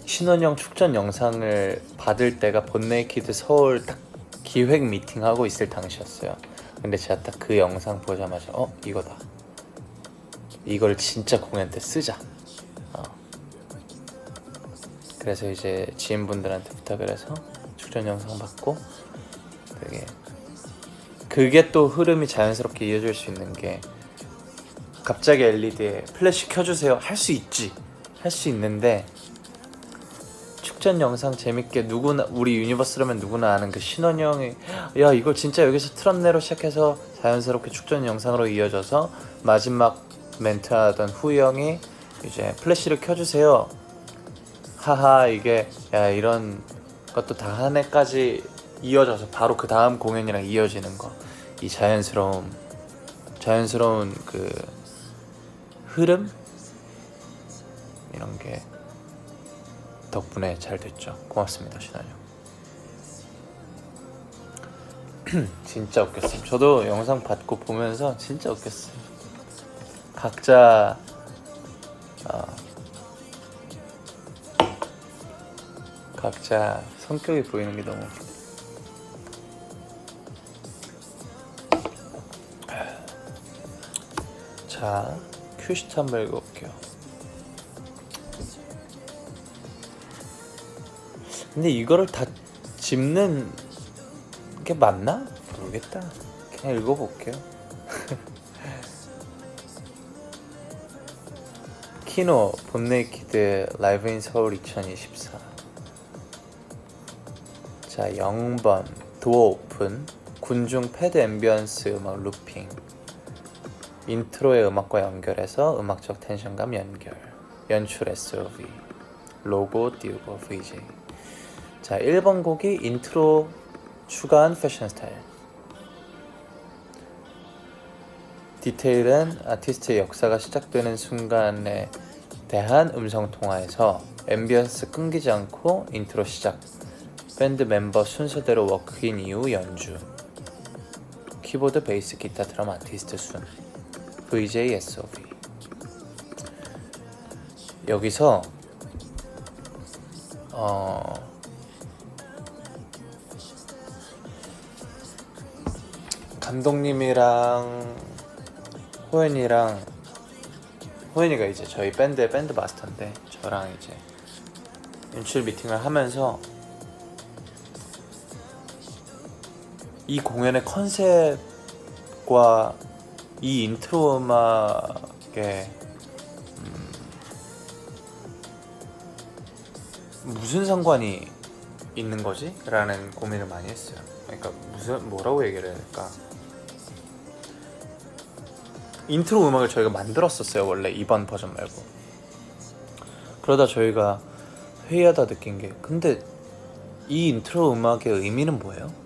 신원효 축전 영상을 받을 때가 본네이키드 서울 딱 기획 미팅하고 있을 당시였어요. 근데 제가 딱 그 영상 보자마자 이거다, 이걸 진짜 공연 때 쓰자. 그래서 이제 지인분들한테 부탁을 해서 축전 영상 받고, 되게 그게 또 흐름이 자연스럽게 이어질 수 있는 게, 갑자기 LED에 플래시 켜주세요 할 수 있지, 할 수 있는데, 축전 영상 재밌게 누구나, 우리 유니버스라면 누구나 아는 그 신원영이 야 이걸 진짜 여기서 틀었네로 시작해서 자연스럽게 축전 영상으로 이어져서 마지막 멘트 하던 후이 형이 이제 플래시를 켜주세요, 하하, 이게 야 이런 것도 다 한 해까지 이어져서 바로 그 다음 공연이랑 이어지는 거, 이 자연스러운 그 흐름, 이런 게 덕분에 잘 됐죠. 고맙습니다, 신한이 형. 진짜 웃겼어요. 저도 영상 받고 보면서 진짜 웃겼어요. 각자 성격이 보이는 게 너무 웃겨. 자, 큐시트 한번 읽어볼게요. 근데 이거를 다 짚는 게 맞나? 모르겠다. 그냥 읽어볼게요. 키노 본네이키드 라이브 인 서울 2024. 자, 0번 도어 오픈, 군중 패드 앰비언스 음악 루핑, 인트로의 음악과 연결해서 음악적 텐션감 연결, 연출 SOV, 로고 띄우고 VJ. 자, 1번 곡이 인트로 추가한 패션 스타일, 디테일은 아티스트의 역사가 시작되는 순간에 대한 음성통화에서 앰비언스 끊기지 않고 인트로 시작, 밴드 멤버 순서대로 워크인 이후 연주, 키보드, 베이스, 기타, 드럼, 아티스트 순, VJ, SOV. 여기서 감독님이랑 호연이가 이제 저희 밴드의 밴드 마스터인데, 저랑 이제 연출 미팅을 하면서 이 공연의 컨셉과 이 인트로 음악에 무슨 상관이 있는 거지? 라는 고민을 많이 했어요. 그러니까 뭐라고 얘기를 해야 될까? 인트로 음악을 저희가 만들었었어요, 원래 이번 버전 말고. 그러다 저희가 회의하다 느낀 게, 근데 이 인트로 음악의 의미는 뭐예요?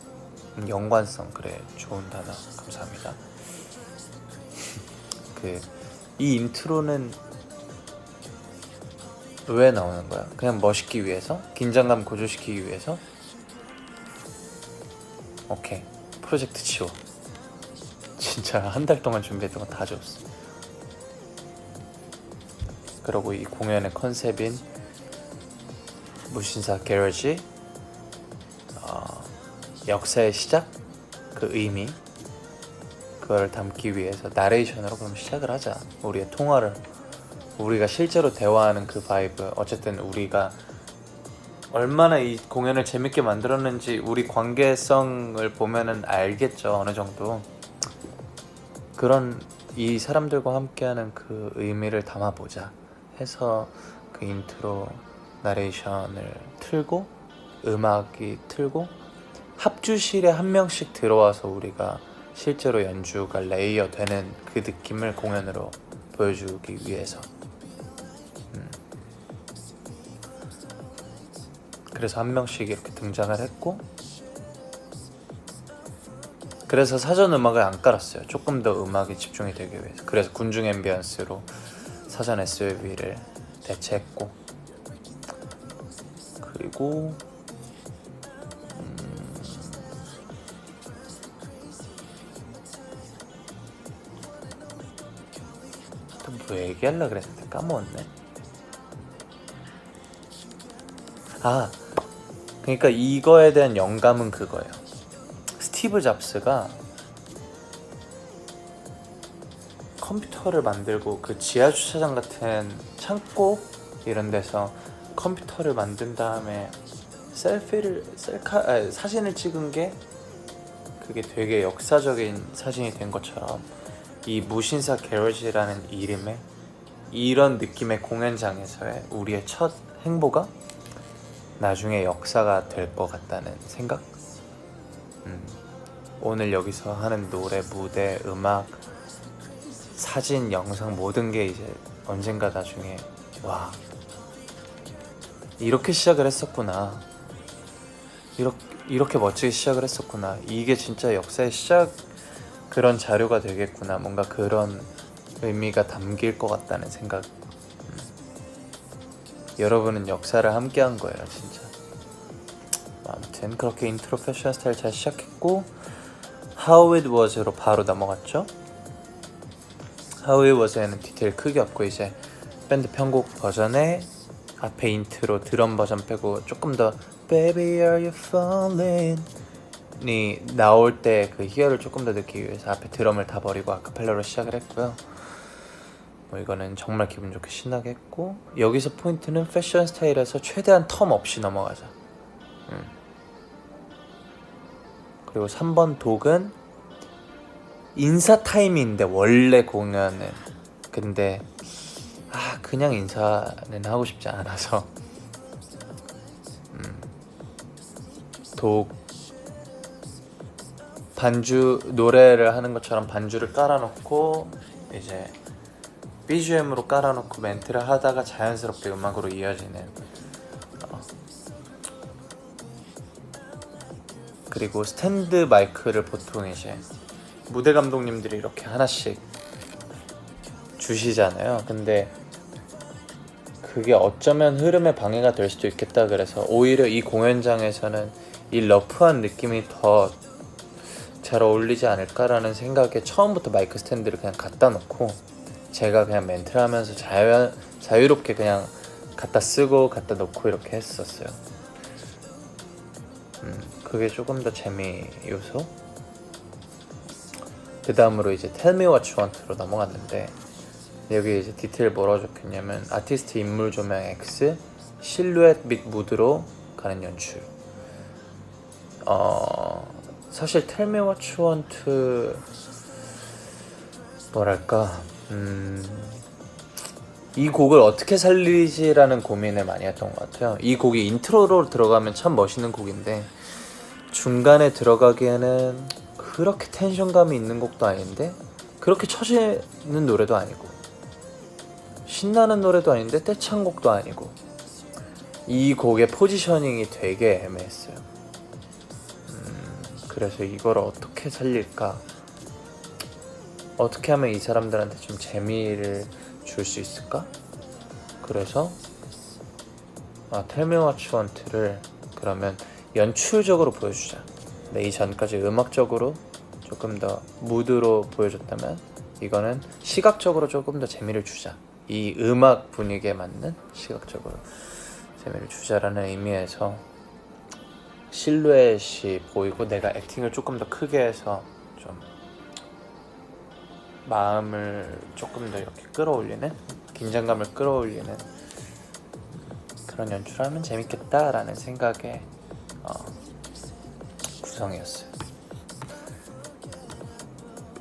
연관성, 그래, 좋은 단어 감사합니다. 이 인트로는 왜 나오는 거야? 그냥 멋있기 위해서? 긴장감 고조시키기 위해서? 오케이, 프로젝트 치워. 진짜 한 달 동안 준비했던 거 다 줬어. 그리고 이 공연의 컨셉인 무신사 게러지, 역사의 시작, 그 의미, 그걸 담기 위해서 나레이션으로 그럼 시작을 하자. 우리의 통화를, 우리가 실제로 대화하는 그 바이브. 어쨌든 우리가 얼마나 이 공연을 재밌게 만들었는지 우리 관계성을 보면은 알겠죠, 어느 정도. 그런 이 사람들과 함께하는 그 의미를 담아보자 해서 그 인트로 나레이션을 틀고, 음악이 틀고, 합주실에 한 명씩 들어와서 우리가 실제로 연주가 레이어 되는 그 느낌을 공연으로 보여주기 위해서. 그래서 한 명씩 이렇게 등장을 했고, 그래서 사전 음악을 안 깔았어요. 조금 더 음악에 집중이 되기 위해서. 그래서 군중 앰비언스로 사전 SOV를 대체했고, 그리고 또 뭐 얘기하려고 그랬는데 까먹었네. 그러니까 이거에 대한 영감은 그거예요. 스티브 잡스가 컴퓨터를 만들고 그 지하 주차장 같은 창고 이런 데서 컴퓨터를 만든 다음에 사진을 찍은 게 그게 되게 역사적인 사진이 된 것처럼, 이 무신사 게러지라는 이름의 이런 느낌의 공연장에서의 우리의 첫 행보가 나중에 역사가 될 것 같다는 생각? 오늘 여기서 하는 노래, 무대, 음악, 사진, 영상 모든 게 이제 언젠가 나중에 와, 이렇게 시작을 했었구나, 이렇게 멋지게 시작을 했었구나, 이게 진짜 역사의 시작, 그런 자료가 되겠구나, 뭔가 그런 의미가 담길 것 같다는 생각. 여러분은 역사를 함께한 거예요 진짜. 아무튼 그렇게 인트로 패션 스타일 잘 시작했고 How It Was로 바로 넘어갔죠. How It Was에는 디테일 크게 없고 이제 밴드 편곡 버전에 앞에 인트로 드럼 버전 빼고 조금 더 Baby Are You Falling 이 나올 때 그 희열을 조금 더 느끼기 위해서 앞에 드럼을 다 버리고 아카펠라로 시작을 했고요. 뭐 이거는 정말 기분 좋게 신나게 했고 여기서 포인트는 패션 스타일에서 최대한 텀 없이 넘어가자. 그리고 3번 독은 인사 타임인데 원래 공연은 근데 그냥 인사는 하고 싶지 않아서 독 반주 노래를 하는 것처럼 반주를 깔아놓고 이제 BGM으로 깔아놓고 멘트를 하다가 자연스럽게 음악으로 이어지는 그리고 스탠드 마이크를 보통 이제 무대 감독님들이 이렇게 하나씩 주시잖아요. 근데 그게 어쩌면 흐름에 방해가 될 수도 있겠다 그래서 오히려 이 공연장에서는 이 러프한 느낌이 더 잘 어울리지 않을까라는 생각에 처음부터 마이크 스탠드를 그냥 갖다 놓고 제가 그냥 멘트를 하면서 자유롭게 그냥 갖다 쓰고 갖다 놓고 이렇게 했었어요. 그게 조금 더 재미 요소. 그 다음으로 이제 Tell Me What You Want로 넘어갔는데 여기 이제 디테일 뭐라고 적혔냐면 아티스트 인물 조명 X 실루엣 및 무드로 가는 연출. 사실 Tell Me What You Want 뭐랄까 이 곡을 어떻게 살리지라는 고민을 많이 했던 것 같아요. 이 곡이 인트로로 들어가면 참 멋있는 곡인데 중간에 들어가기에는 그렇게 텐션감이 있는 곡도 아닌데 그렇게 처지는 노래도 아니고 신나는 노래도 아닌데 떼창 곡도 아니고 이 곡의 포지셔닝이 되게 애매했어요. 그래서 이걸 어떻게 살릴까, 어떻게 하면 이 사람들한테 좀 재미를 줄 수 있을까? 그래서 Tell Me What You Want를 그러면 연출적으로 보여주자. 근데 이전까지 음악적으로 조금 더 무드로 보여줬다면 이거는 시각적으로 조금 더 재미를 주자. 이 음악 분위기에 맞는 시각적으로 재미를 주자라는 의미에서 실루엣이 보이고 내가 액팅을 조금 더 크게 해서 좀 마음을 조금 더 이렇게 끌어올리는, 긴장감을 끌어올리는 그런 연출을 하면 재밌겠다라는 생각의 구성이었어요.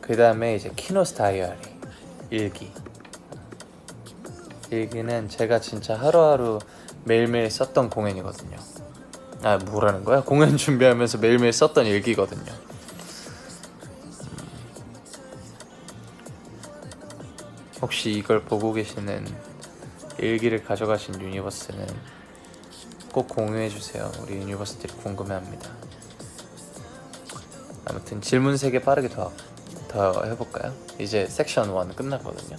그 다음에 이제 키노스 다이어리 일기는 제가 진짜 하루하루 매일매일 썼던 공연이거든요. 뭐라는 거야? 공연 준비하면서 매일매일 썼던 일기거든요. 혹시 이걸 보고 계시는 일기를 가져가신 유니버스는 꼭 공유해주세요. 우리 유니버스들이 궁금해합니다. 아무튼 질문 3개 빠르게 더 해볼까요? 이제 섹션 1 끝났거든요.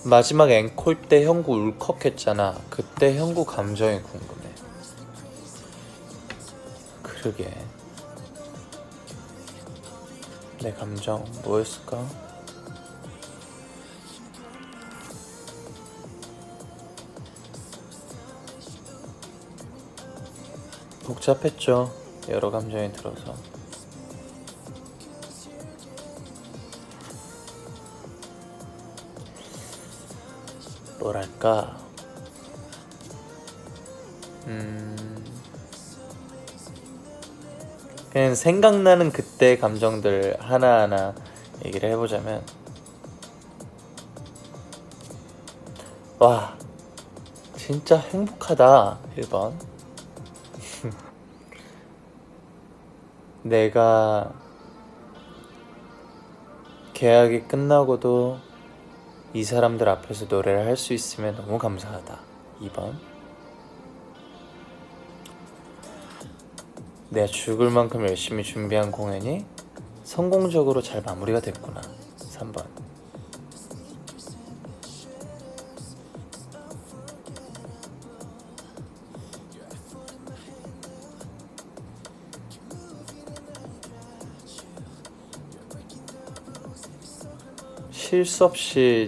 마지막 앵콜 때 형구 울컥했잖아. 그때 형구 감정이 궁금해. 그러게 내 감정 뭐였을까? 복잡했죠. 여러 감정이 들어서. 뭐랄까 그냥 생각나는 그때 감정들 하나하나 얘기를 해보자면 와 진짜 행복하다 1번 내가 계약이 끝나고도 이 사람들 앞에서 노래를 할 수 있으면 너무 감사하다. 2번. 내가 죽을 만큼 열심히 준비한 공연이 성공적으로 잘 마무리가 됐구나. 3번. 실수 없이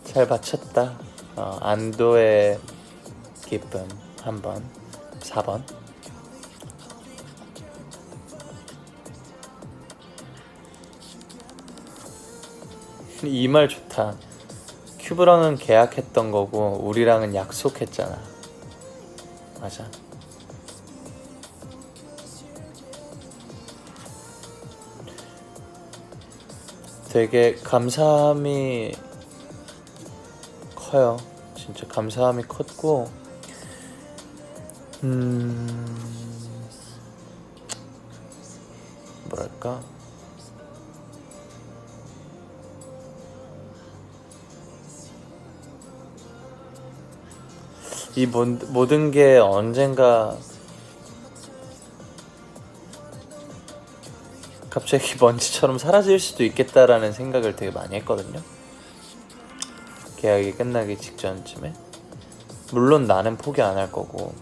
잘 바쳤다. 안도의 기쁨. 1번. 4번. 이 말 좋다. 큐브랑은 계약했던 거고 우리랑은 약속했잖아. 맞아. 되게 감사함이 커요. 진짜 감사함이 컸고 뭐랄까, 이 모든 게 언젠가 갑자기 먼지처럼 사라질 수도 있겠다라는 생각을 되게 많이 했거든요. 계약이 끝나기 직전쯤에. 물론 나는 포기 안 할 거고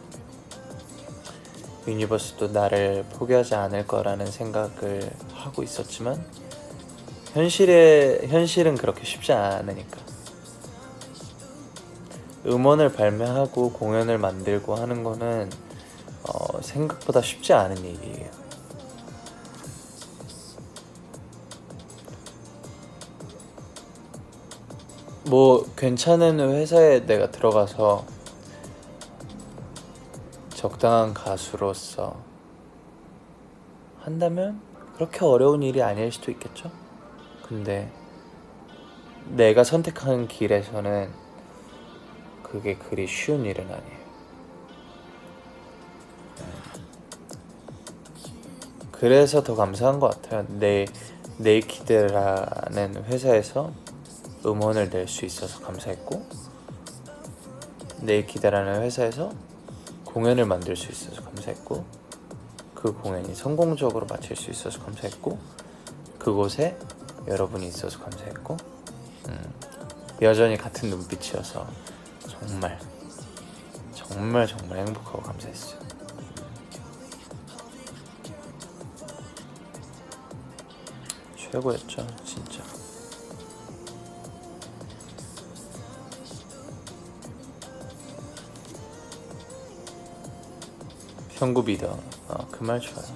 유니버스도 나를 포기하지 않을 거라는 생각을 하고 있었지만 현실은 그렇게 쉽지 않으니까. 음원을 발매하고 공연을 만들고 하는 거는 생각보다 쉽지 않은 일이에요. 뭐 괜찮은 회사에 내가 들어가서 적당한 가수로서 한다면 그렇게 어려운 일이 아닐 수도 있겠죠? 근데 내가 선택한 길에서는 그게 그리 쉬운 일은 아니에요. 그래서 더 감사한 것 같아요. 네이키드라는 회사에서 음원을 낼 수 있어서 감사했고, 네이키드라는 회사에서 공연을 만들 수 있어서 감사했고, 그 공연이 성공적으로 마칠 수 있어서 감사했고, 그곳에 여러분이 있어서 감사했고, 여전히 같은 눈빛이어서 정말 행복하고 감사했어요. 최고였죠, 진짜. 형구 믿어. 그 말 좋아요.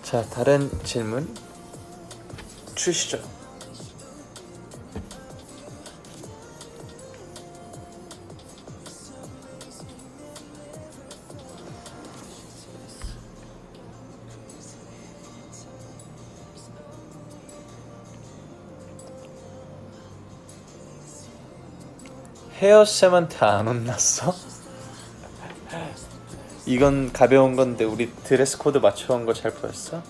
자, 다른 질문 주시죠. 헤어쌤한테 안 혼났어? 이건 가벼운 건데 우리 드레스 코드 맞춰온 거 잘 보였어?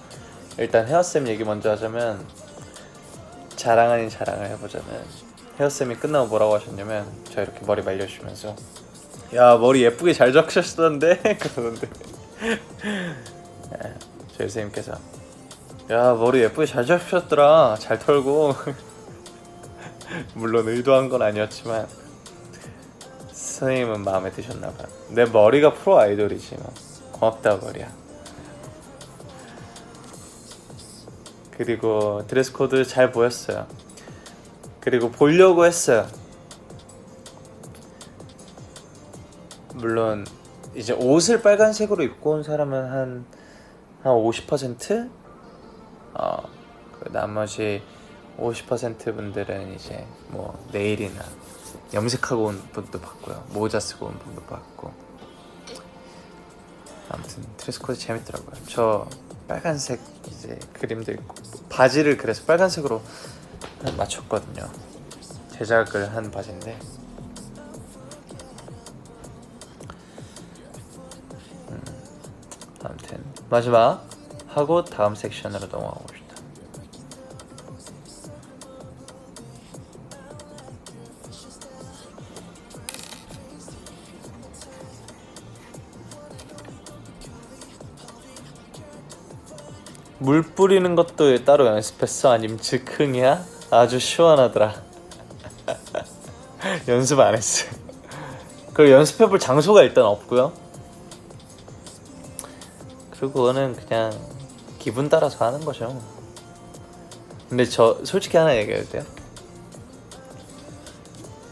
일단 헤어쌤 얘기 먼저 하자면, 자랑 아닌 자랑을 해보자면, 헤어쌤이 끝나고 뭐라고 하셨냐면, 저 이렇게 머리 말려주면서 야, 머리 예쁘게 잘 적셨던데? 그러던데. 저희 선생님께서 야, 머리 예쁘게 잘 적셨더라, 잘 털고. 물론 의도한 건 아니었지만 선생님은 마음에 드셨나봐요. 내 머리가 프로 아이돌이지 뭐. 고맙다 머리야. 그리고 드레스 코드 잘 보였어요. 그리고 보려고 했어요. 물론 이제 옷을 빨간색으로 입고 온 사람은 한 50%? 그 나머지 50% 분들은 이제 뭐 네일이나 염색하고 온 분도 봤고요, 모자 쓰고 온 분도 봤고. 아무튼 드레스 코드 재밌더라고요. 저 빨간색 이제 그림도 있고, 바지를 그래서 빨간색으로 맞췄거든요. 제작을 한 바지인데 아무튼 마지막 하고 다음 섹션으로 넘어가고 싶다. 물 뿌리는 것도 따로 연습했어? 아니면 즉흥이야? 아주 시원하더라. 연습 안 했어. 그리고 연습해볼 장소가 일단 없고요. 그리고 그거는 그냥 기분 따라서 하는 거죠. 근데 저 솔직히 하나 얘기해도 돼요?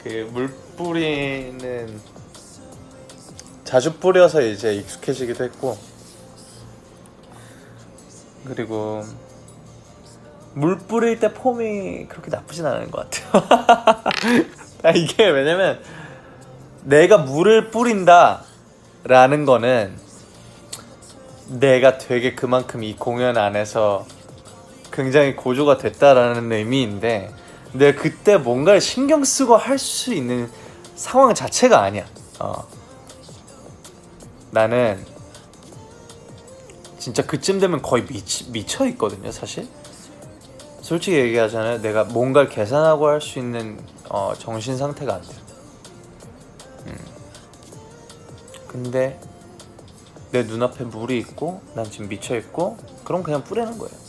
그 물 뿌리는 자주 뿌려서 이제 익숙해지기도 했고, 그리고 물 뿌릴 때 폼이 그렇게 나쁘진 않은 것 같아요. 이게 왜냐면 내가 물을 뿌린다 라는 거는 내가 되게 그만큼 이 공연 안에서 굉장히 고조가 됐다라는 의미인데, 내가 그때 뭔가를 신경 쓰고 할 수 있는 상황 자체가 아니야. 나는 진짜 그쯤 되면 거의 미쳐 있거든요, 사실. 솔직히 얘기하잖아요. 내가 뭔가를 계산하고 할 수 있는 정신 상태가 안 돼요. 근데 내 눈앞에 물이 있고 난 지금 미쳐 있고, 그럼 그냥 뿌리는 거예요.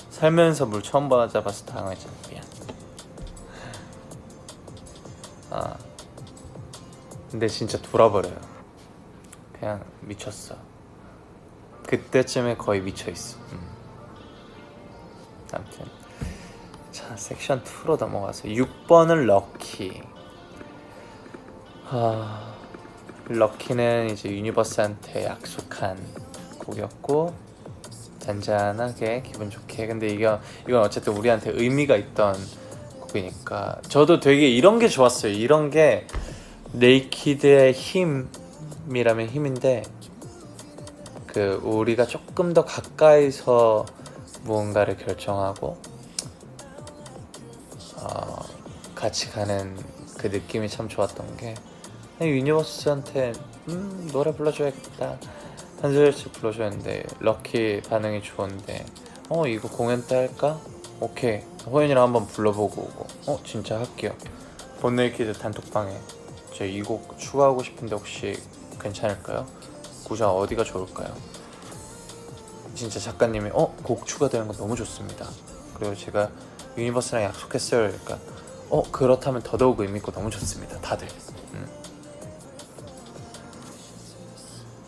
살면서 물 처음 받아봐서 당황했잖아. 미안. 근데 진짜 돌아버려요. 그냥 미쳤어. 그때쯤에 거의 미쳐있어. 아무튼 자, 섹션 2로 넘어가서 6번은 럭키. 럭키는 이제 유니버스한테 약속한 곡이었고, 잔잔하게 기분 좋게. 근데 이건 어쨌든 우리한테 의미가 있던 곡이니까 저도 되게 이런 게 좋았어요. 이런 게 네이키드의 힘이라면 힘인데, 그 우리가 조금 더 가까이서 무언가를 결정하고 같이 가는 그 느낌이 참 좋았던 게, 유니버스한테 노래 불러줘야겠다 한 소절씩 불러줬는데 럭키 반응이 좋은데, 이거 공연 때 할까? 오케이, 호연이랑 한번 불러보고 오고, 진짜 할게요. 본네이키드 단톡방에 저 이 곡 추가하고 싶은데 혹시 괜찮을까요? 구장 어디가 좋을까요? 진짜 작가님이 곡 추가되는 거 너무 좋습니다. 그리고 제가 유니버스랑 약속했어요. 그러니까 그렇다면 더더욱 의미있고 너무 좋습니다, 다들.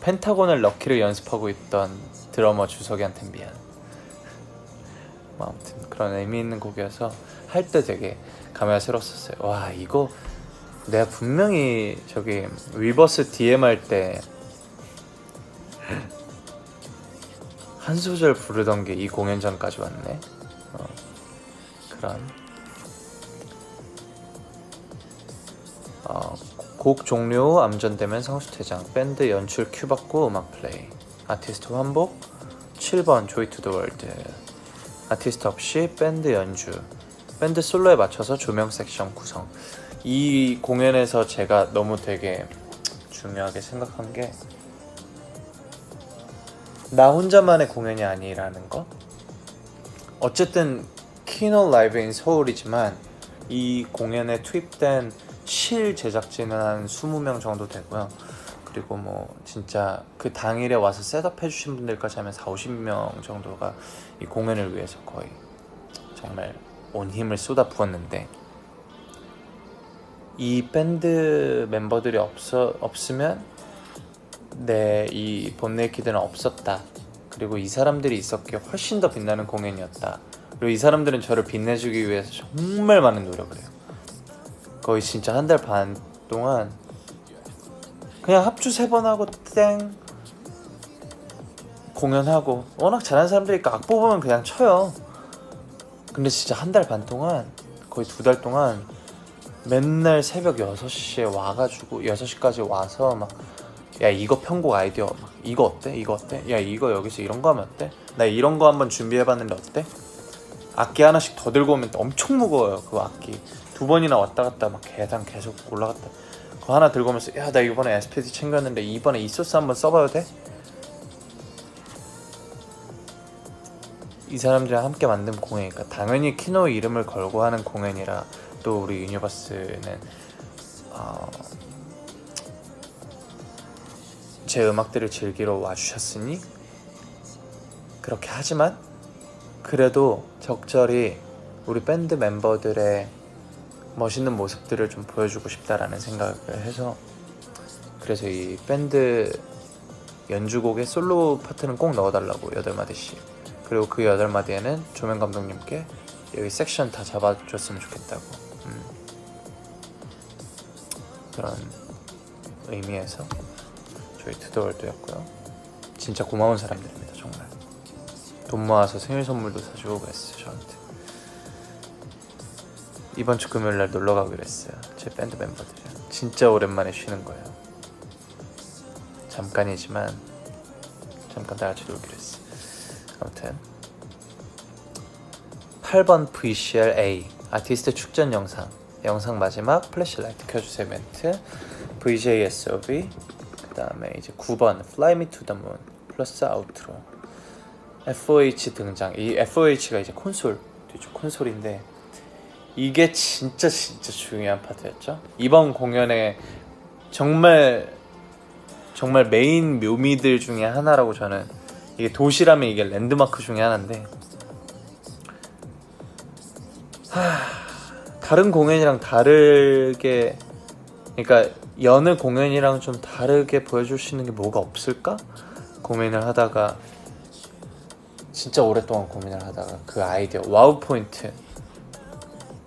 펜타곤을 럭키를 연습하고 있던 드러머 주석이한테 미안. 아무튼 그런 의미 있는 곡이어서 할 때 되게 감회가 새로웠었어요. 와, 이거 내가 분명히 저기 위버스 DM 할 때 한 소절 부르던 게 이 공연 전까지 왔네. 그런 곡 종료 후 암전되면 성수퇴장, 밴드 연출 큐 받고 음악 플레이, 아티스트 환복, 7번 조이 투 더 월드, 아티스트 없이 밴드 연주, 밴드 솔로에 맞춰서 조명 섹션 구성. 이 공연에서 제가 너무 되게 중요하게 생각한 게, 나 혼자만의 공연이 아니라는 거. 어쨌든 키노 라이브 인 서울이지만 이 공연에 투입된 실 제작진은 한 20명 정도 되고요. 그리고 뭐 진짜 그 당일에 와서 셋업 해주신 분들까지 하면 40-50명 정도가 이 공연을 위해서 거의 정말 온 힘을 쏟아 부었는데, 이 밴드 멤버들이 없으면 이 본네이키드는 없었다. 그리고 이 사람들이 있었기에 훨씬 더 빛나는 공연이었다. 그리고 이 사람들은 저를 빛내주기 위해서 정말 많은 노력을 해요. 거의 진짜 한 달 반 동안 그냥 합주 3번 하고 땡 공연하고, 워낙 잘하는 사람들이니까 악보 보면 그냥 쳐요. 근데 진짜 한 달 반 동안, 거의 2달 동안 맨날 새벽 6시에 와가지고 6시까지 와서 막, 야 이거 편곡 아이디어 막, 이거 어때? 이거 어때? 야 이거 여기서 이런 거 하면 어때? 나 이런 거 한번 준비해봤는데 어때? 악기 하나씩 더 들고 오면 엄청 무거워요. 그 악기 2번이나 왔다 갔다 막 계단 계속 올라갔다, 그거 하나 들고 오면서 야 나 이번에 SPD 챙겼는데 이번에 이 소스 한번 써봐도 돼? 이 사람들이랑 함께 만든 공연이니까 당연히 키노의 이름을 걸고 하는 공연이라, 또 우리 유니버스는 제 음악들을 즐기러 와주셨으니 그렇게 하지만 그래도 적절히 우리 밴드 멤버들의 멋있는 모습들을 좀 보여주고 싶다라는 생각을 해서, 그래서 이 밴드 연주곡에 솔로 파트는 꼭 넣어달라고 8마디씩, 그리고 그 8마디에는 조명 감독님께 여기 섹션 다 잡아줬으면 좋겠다고 그런 의미에서 저희 투더월드였고요. 진짜 고마운 사람들입니다. 정말 돈 모아서 생일 선물도 사주고 그랬어요. 저한테 이번 주 금요일날 놀러 가기로 했어요. 제 밴드 멤버들이랑 진짜 오랜만에 쉬는 거예요. 잠깐이지만 잠깐 다 같이 놀기로 했어. 아무튼 8번 VCR-A 아티스트 축전 영상 마지막 플래시라이트 켜주세요 멘트, VJSOV, 그 다음에 이제 9번 Fly Me to the Moon 플러스 아우트로, FOH 등장. 이 FOH가 이제 콘솔, 뒤쪽 콘솔인데 이게 진짜 중요한 파트였죠. 이번 공연의 정말 메인 묘미들 중에 하나라고, 저는 이게 도시라면 이게 랜드마크 중에 하나인데, 다른 공연이랑 다르게, 그러니까 여느 공연이랑 좀 다르게 보여줄 수 있는 게 뭐가 없을까? 고민을 하다가, 진짜 오랫동안 고민을 하다가 그 아이디어, 와우 포인트,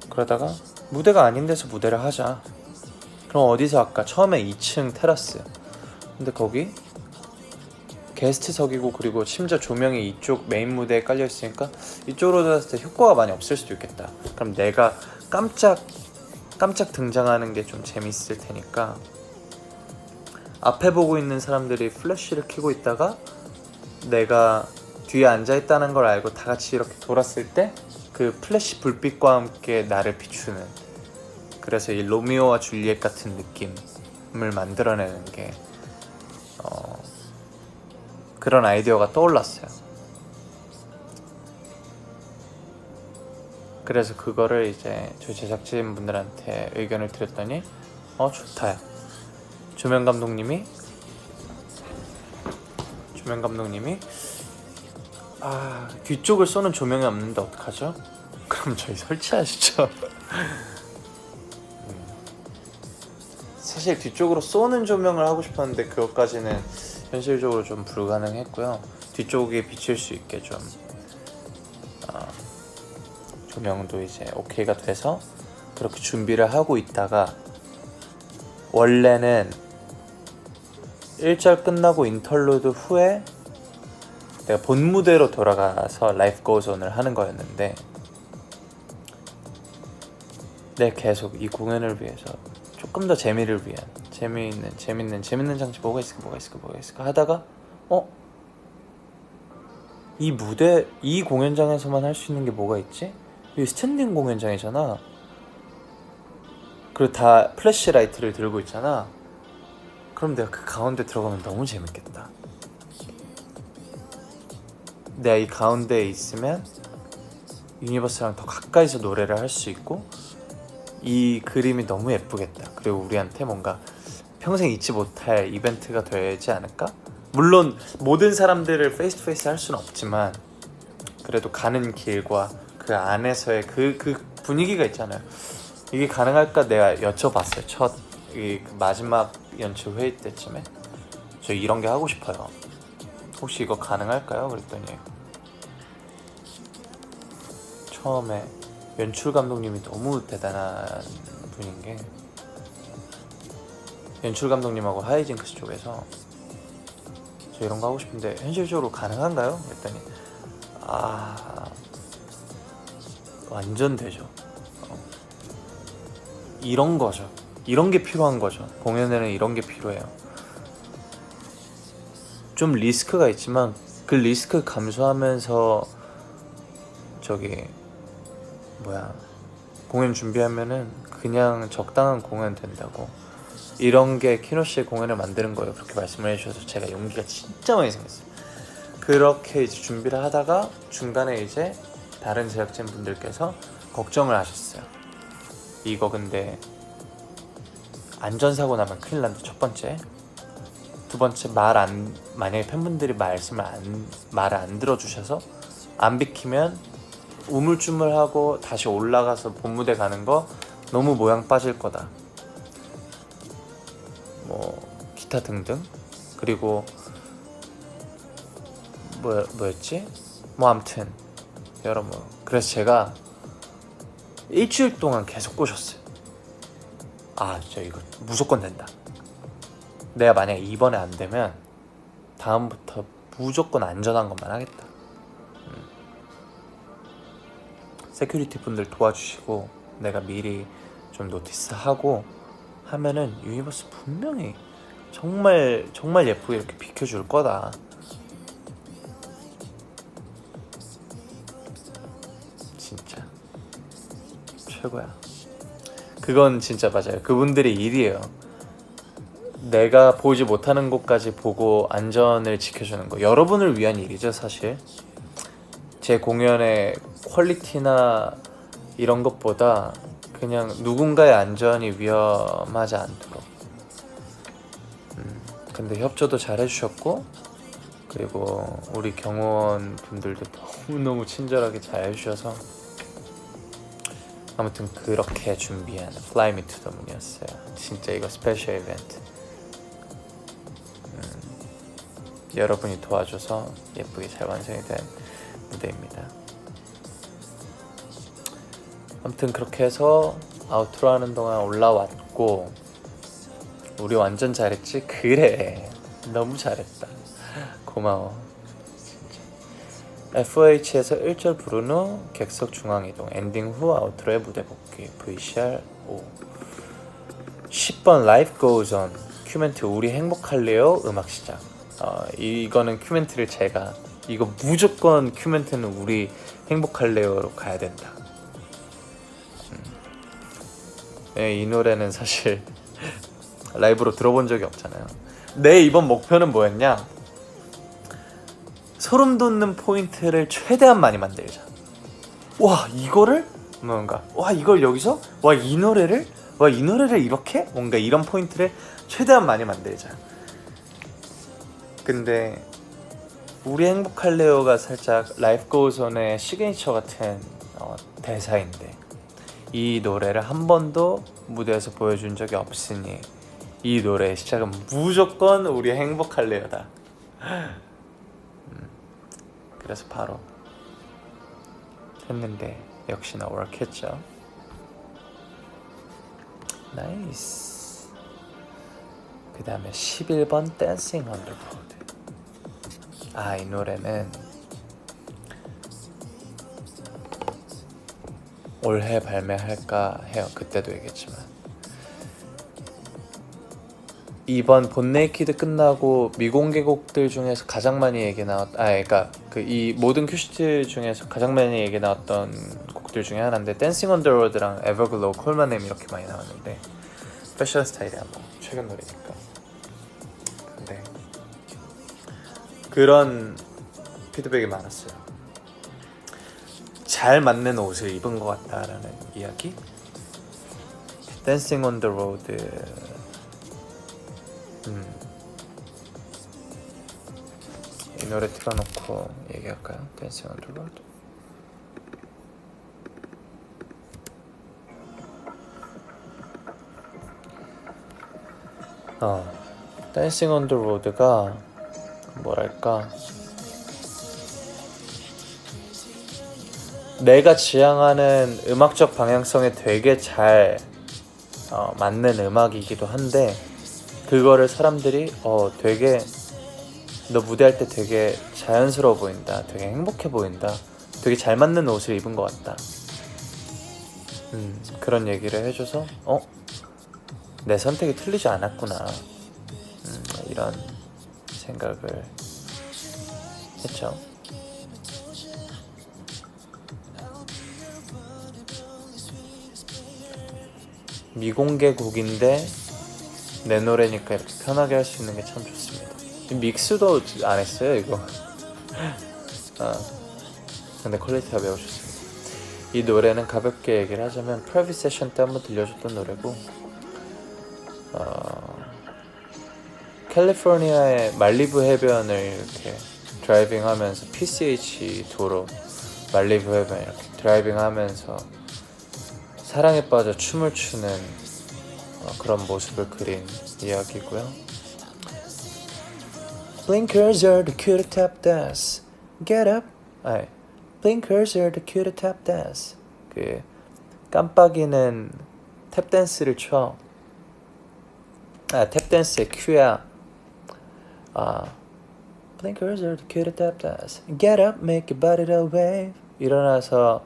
그러다가 무대가 아닌 데서 무대를 하자. 그럼 어디서 할까? 처음에 2층 테라스, 근데 거기 게스트석이고 그리고 심지어 조명이 이쪽 메인 무대에 깔려 있으니까 이쪽으로 들었을 때 효과가 많이 없을 수도 있겠다. 그럼 내가 깜짝 등장하는 게 좀 재밌을 테니까 앞에 보고 있는 사람들이 플래시를 켜고 있다가 내가 뒤에 앉아있다는 걸 알고 다 같이 이렇게 돌았을 때 그 플래시 불빛과 함께 나를 비추는, 그래서 이 로미오와 줄리엣 같은 느낌을 만들어내는 게 그런 아이디어가 떠올랐어요. 그래서 그거를 이제 저희 제작진분들한테 의견을 드렸더니 좋다. 조명 감독님이 뒤쪽을 쏘는 조명이 없는데 어떡하죠? 그럼 저희 설치하시죠. 사실 뒤쪽으로 쏘는 조명을 하고 싶었는데 그것까지는 현실적으로 좀 불가능했고요. 뒤쪽에 비칠 수 있게 좀 조명도 이제 오케이가 돼서 그렇게 준비를 하고 있다가, 원래는 1절 끝나고 인터루드 후에 내가 본 무대로 돌아가서 Life Goes On을 하는 거였는데, 내가 계속 이 공연을 위해서 조금 더 재미를 위한 재밌는 장치 뭐가 있을까 하다가 이 공연장에서만 할 수 있는 게 뭐가 있지? 이 스탠딩 공연장이잖아. 그리고 다 플래시라이트를 들고 있잖아. 그럼 내가 그 가운데 들어가면 너무 재밌겠다. 내가 이 가운데에 있으면 유니버스랑 더 가까이서 노래를 할 수 있고 이 그림이 너무 예쁘겠다. 그리고 우리한테 뭔가 평생 잊지 못할 이벤트가 되지 않을까? 물론 모든 사람들을 페이스 투 페이스 할 수는 없지만 그래도 가는 길과 그 안에서의 그 분위기가 있잖아요. 이게 가능할까 내가 여쭤봤어요. 그 마지막 연출 회의 때쯤에 저 이런 게 하고 싶어요. 혹시 이거 가능할까요? 그랬더니 처음에 연출 감독님이 너무 대단한 분인 게, 연출 감독님하고 하이징크스 쪽에서 저 이런 거 하고 싶은데 현실적으로 가능한가요? 그랬더니 완전 되죠. 이런 거죠. 이런 게 필요한 거죠. 공연에는 이런 게 필요해요. 좀 리스크가 있지만 그 리스크 감수하면서 공연 준비하면은 그냥 적당한 공연 된다고, 이런 게 키노씨의 공연을 만드는 거예요. 그렇게 말씀을 해주셔서 제가 용기가 진짜 많이 생겼어요. 그렇게 이제 준비를 하다가 중간에 이제 다른 제작진 분들께서 걱정을 하셨어요. 이거 근데 안전사고 나면 큰일 난다. 첫 번째. 두 번째 만약에 팬분들이 말을 안 들어주셔서 안 비키면 우물쭈물하고 다시 올라가서 본무대 가는 거 너무 모양 빠질 거다. 뭐 기타 등등. 그리고 뭐였지? 뭐 아무튼 여러분, 그래서 제가 일주일 동안 계속 꼬셨어요. 아 진짜 이거 무조건 된다. 내가 만약에 이번에 안 되면 다음부터 무조건 안전한 것만 하겠다. 세큐리티 분들 도와주시고 내가 미리 좀 노티스하고 하면은 유니버스 분명히 정말 정말 예쁘게 이렇게 비켜줄 거다. 진짜 최고야. 그건 진짜 맞아요. 그분들의 일이에요. 내가 보지 못하는 곳까지 보고 안전을 지켜주는 거 여러분을 위한 일이죠. 사실 제 공연의 퀄리티나 이런 것보다 그냥 누군가의 안전이 위험하지 않도록. 근데 협조도 잘 해주셨고, 그리고 우리 경호원 분들도 너무너무 친절하게 잘 해주셔서 아무튼 그렇게 준비한 Fly Me to the Moon이었어요. 진짜 이거 스페셜 이벤트. 여러분이 도와줘서 예쁘게 잘 완성이 된 무대입니다. 아무튼 그렇게 해서 아우트로 하는 동안 올라왔고, 우리 완전 잘했지? 그래, 너무 잘했다. 고마워. FOH에서 1절 부른 후 객석 중앙 이동, 엔딩 후 아우트로의 무대 복귀. VCR 5. 10번 Life Goes On 큐멘트 우리 행복할래요? 음악 시작. 이거는 큐멘트를 제가 이거 무조건 큐멘트는 우리 행복할래요로 가야 된다. 이 노래는 사실 라이브로 들어본 적이 없잖아요. 내 이번 목표는 뭐였냐? 소름 돋는 포인트를 최대한 많이 만들자. 와 이거를 뭔가 이걸 여기서 이 노래를 이렇게 뭔가 이런 포인트를 최대한 많이 만들자. 근데 우리 행복할래요가 살짝 라이프 고우즈 온의 시그니처 같은 대사인데 이 노래를 한 번도 무대에서 보여준 적이 없으니 이 노래의 시작은 무조건 우리 행복할래요다. 그래서 바로 했는데 역시나 워크했죠. 나이스. 그 다음에 11번 댄싱 on the road. 이 노래는 올해 발매할까 해요. 그때도 얘기했지만 이번 본네이키드 끝나고 미공개 곡들 중에서 가장 많이 얘기 그러니까 이 모든 큐시트 중에서 가장 많이 얘기 나왔던 곡들 중에 하나인데 댄싱 on the road랑 에버글로우, 콜마넴 이렇게 많이 나왔는데 패션 스타일이야 뭐 최근 노래니까. 근데 그런 피드백이 많았어요. 잘 맞는 옷을 입은 것 같다라는 이야기. 댄싱 on the road 이 노래 틀어놓고 얘기할까요? 댄싱 on the road. 댄싱 on the road가 뭐랄까 내가 지향하는 음악적 방향성에 되게 잘 맞는 음악이기도 한데 그거를 사람들이 되게 너 무대할 때 되게 자연스러워 보인다, 되게 행복해 보인다, 되게 잘 맞는 옷을 입은 것 같다, 그런 얘기를 해줘서 내 선택이 틀리지 않았구나, 이런 생각을 했죠. 미공개 곡인데 내 노래니까 이렇게 편하게 할 수 있는 게 참 좋습니다. 믹스도 안 했어요 이거. 근데 퀄리티가 매우 좋습니다. 이 노래는 가볍게 얘기를 하자면 프라이빗 세션 때 한번 들려줬던 노래고 캘리포니아의 말리부 해변을 이렇게 드라이빙하면서 PCH 도로 말리부 해변 이렇게 드라이빙하면서 사랑에 빠져 춤을 추는 그런 모습을 그린 이야기고요. Blinkers are the cue to tap dance. Get up. Blinkers are the cue to tap dance. 그 깜빡이는 탭 댄스를 춰. 탭 댄스의 큐야. Blinkers are the cue to tap dance. Get up, make your body to wave. 일어나서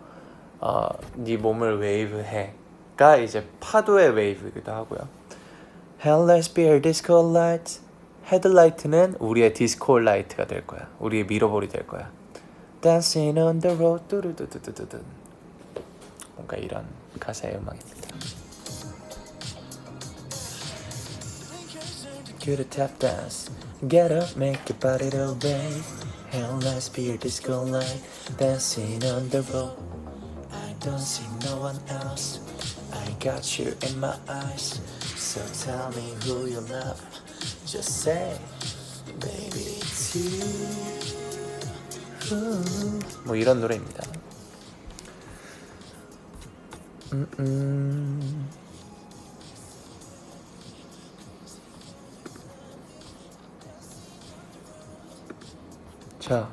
네 몸을 웨이브해가 이제 파도의 웨이브이기도 하고요. Hell, let's be our disco lights. 헤드라이트는 우리의 디스코 라이트가 될 거야. 우리의 미러볼이 될 거야. Dancing on the road. 뚜루두두두두두. 뭔가 이런 가사의 음악입니다. Cue to tap dance. Get up, make your body to wave. Hell, let's be your disco light. Dancing on the road. I don't see no one else. I got you in my eyes. So tell me who you love. Just say, baby, it's you. 뭐 이런 노래입니다. 자,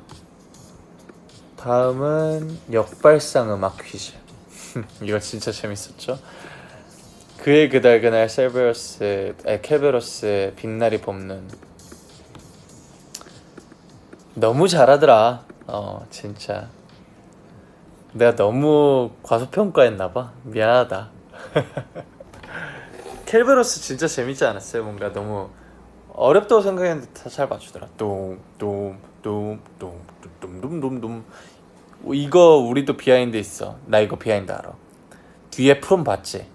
다음은 역발상 음악 퀴즈. 이거 진짜 재밌었죠? 그의 그날 켈베로스의 빛날이 봄눈. 너무 잘하더라. 진짜 내가 너무 과소평가했나봐. 미안하다. 켈베로스 진짜 재밌지 않았어요? 뭔가 너무 어렵다고 생각했는데 다 잘 맞추더라. 돔돔돔돔돔돔돔돔. 이거 우리도 비하인드 있어. 나 이거 비하인드 알아. 뒤에 프롬 봤지?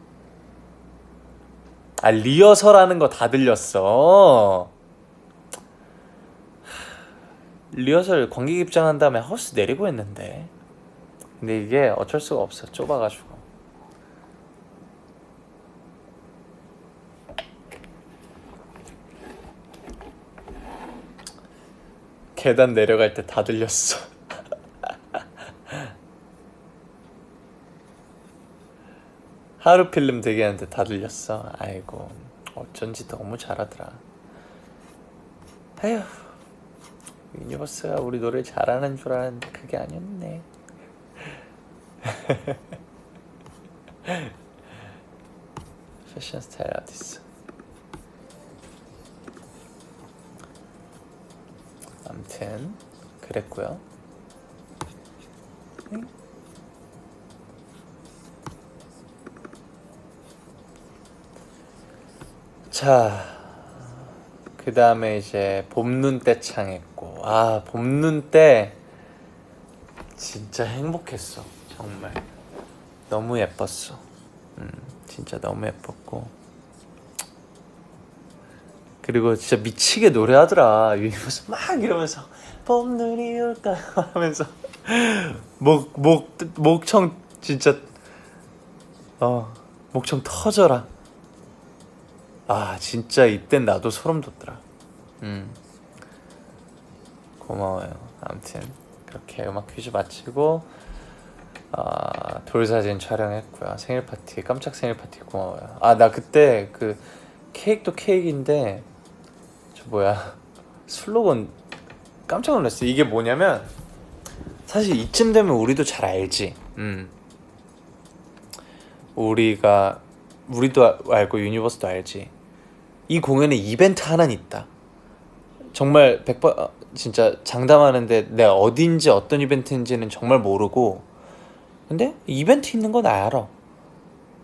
리허설 하는 거 다 들렸어. 리허설 관객 입장한 다음에 하우스 내리고 했는데. 근데 이게 어쩔 수가 없어. 좁아가지고. 계단 내려갈 때 다 들렸어. 하루 필름 대기하는데 다 들렸어. 아이고, 어쩐지 너무 잘하더라. 에휴, 유니버스가 우리 노래 잘하는 줄 알았는데 그게 아니었네. 패션 스타일 어딨어. 아무튼 그랬고요. 자, 그 다음에 이제 봄눈 떼창 했고. 봄눈 때 진짜 행복했어. 정말 너무 예뻤어. 진짜 너무 예뻤고. 그리고 진짜 미치게 노래하더라. 유니버스 막 이러면서 봄눈이 올까 하면서 목청 진짜 목청 터져라. 진짜 이땐 나도 소름 돋더라. 고마워요. 아무튼 그렇게 음악 퀴즈 마치고 돌사진 촬영했고요. 생일 파티, 깜짝 생일 파티 고마워요. 나 그때 그 케이크도 케이크인데 슬로건 깜짝 놀랐어. 이게 뭐냐면 사실 이쯤 되면 우리도 잘 알지. 우리도 알고 유니버스도 알지. 이 공연에 이벤트 하나는 있다. 정말 100번 진짜 장담하는데 내가 어딘지 어떤 이벤트인지는 정말 모르고, 근데 이벤트 있는 건 알아.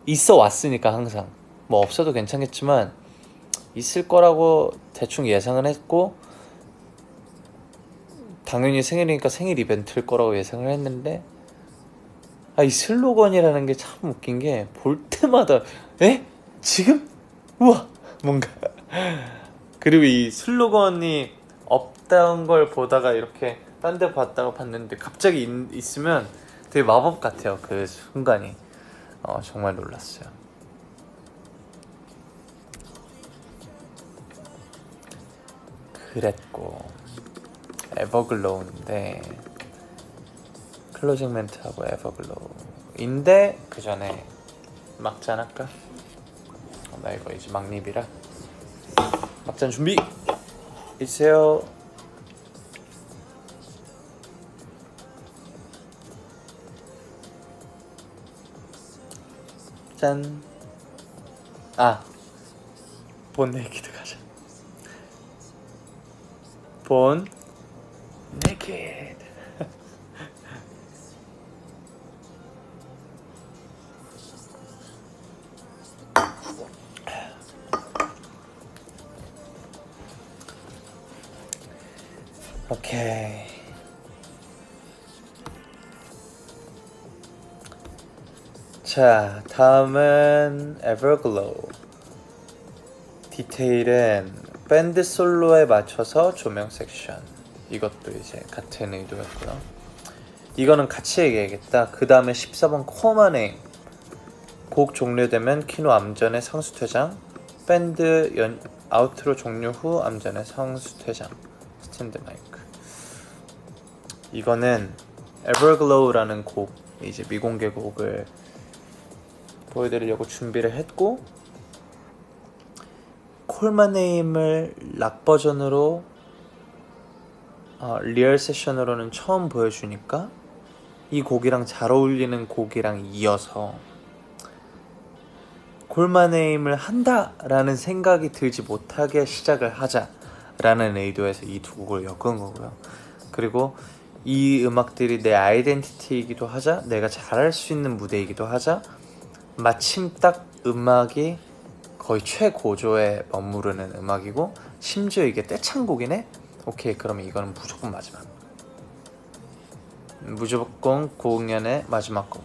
있어 왔으니까 항상. 뭐 없어도 괜찮겠지만 있을 거라고 대충 예상은 했고, 당연히 생일이니까 생일 이벤트일 거라고 예상을 했는데, 이 슬로건이라는 게 참 웃긴 게 볼 때마다 지금? 우와! 뭔가 그리고 이 슬로건이 없다는 걸 보다가 이렇게 딴 데 봤는데 갑자기 있으면 되게 마법 같아요. 그 순간이 정말 놀랐어요. 그랬고 에버글로우인데 클로징 멘트하고 에버글로우인데 그 전에 막잔 할까? 나 이거 이제 막립이라 막잔 준비 해주세요. 짠. 본 네이키드 가자. 본 네이키드. 오케이. 자, 다음은 에버글로우. 디테일은 밴드 솔로에 맞춰서 조명 섹션. 이것도 이제 같은 의도였고요. 이거는 같이 얘기해야겠다. 그 다음에 14번 코마 네임. 곡 종료되면 키노 암전의 상수 퇴장. 밴드 아우트로 종료 후 암전의 상수 퇴장. 스탠드 마이크. 이거는 에버글로우라는 곡, 이제 미공개 곡을 보여드리려고 준비를 했고, 콜마 네임을 락 버전으로 리얼 세션으로는 처음 보여주니까 이 곡이랑 잘 어울리는 곡이랑 이어서 콜마 네임을 한다라는 생각이 들지 못하게 시작을 하자라는 의도에서 이 두 곡을 엮은 거고요. 그리고 이 음악들이 내 아이덴티티이기도 하자, 내가 잘할 수 있는 무대이기도 하자, 마침 딱 음악이 거의 최고조에 머무르는 음악이고, 심지어 이게 떼창곡이네? 오케이, 그러면 이거는 무조건 마지막, 무조건 공연의 마지막 곡.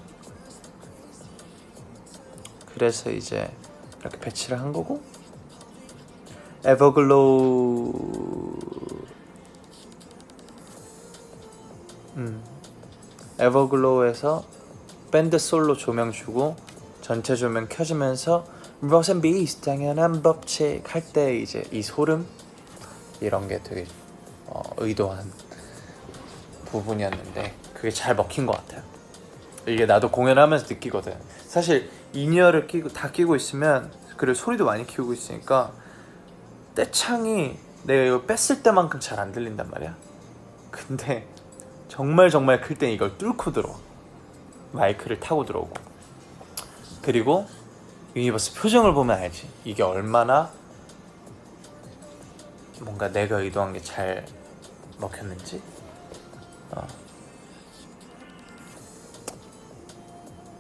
그래서 이제 이렇게 배치를 한 거고, 에버글로우에서 밴드 솔로 조명 주고 전체 조명 켜지면서 로센비스 당연한 법칙 할 때 이제 이 소름, 이런 게 되게 의도한 부분이었는데 그게 잘 먹힌 것 같아요. 이게 나도 공연하면서 느끼거든. 사실 인이어를 다 끼고 있으면, 그리고 소리도 많이 키우고 있으니까 떼창이 내가 이거 뺐을 때만큼 잘 안 들린단 말이야. 근데 정말 클 땐 이걸 뚫고 들어와. 마이크를 타고 들어오고. 그리고 유니버스 표정을 보면 알지, 이게 얼마나 뭔가 내가 의도한 게 잘 먹혔는지.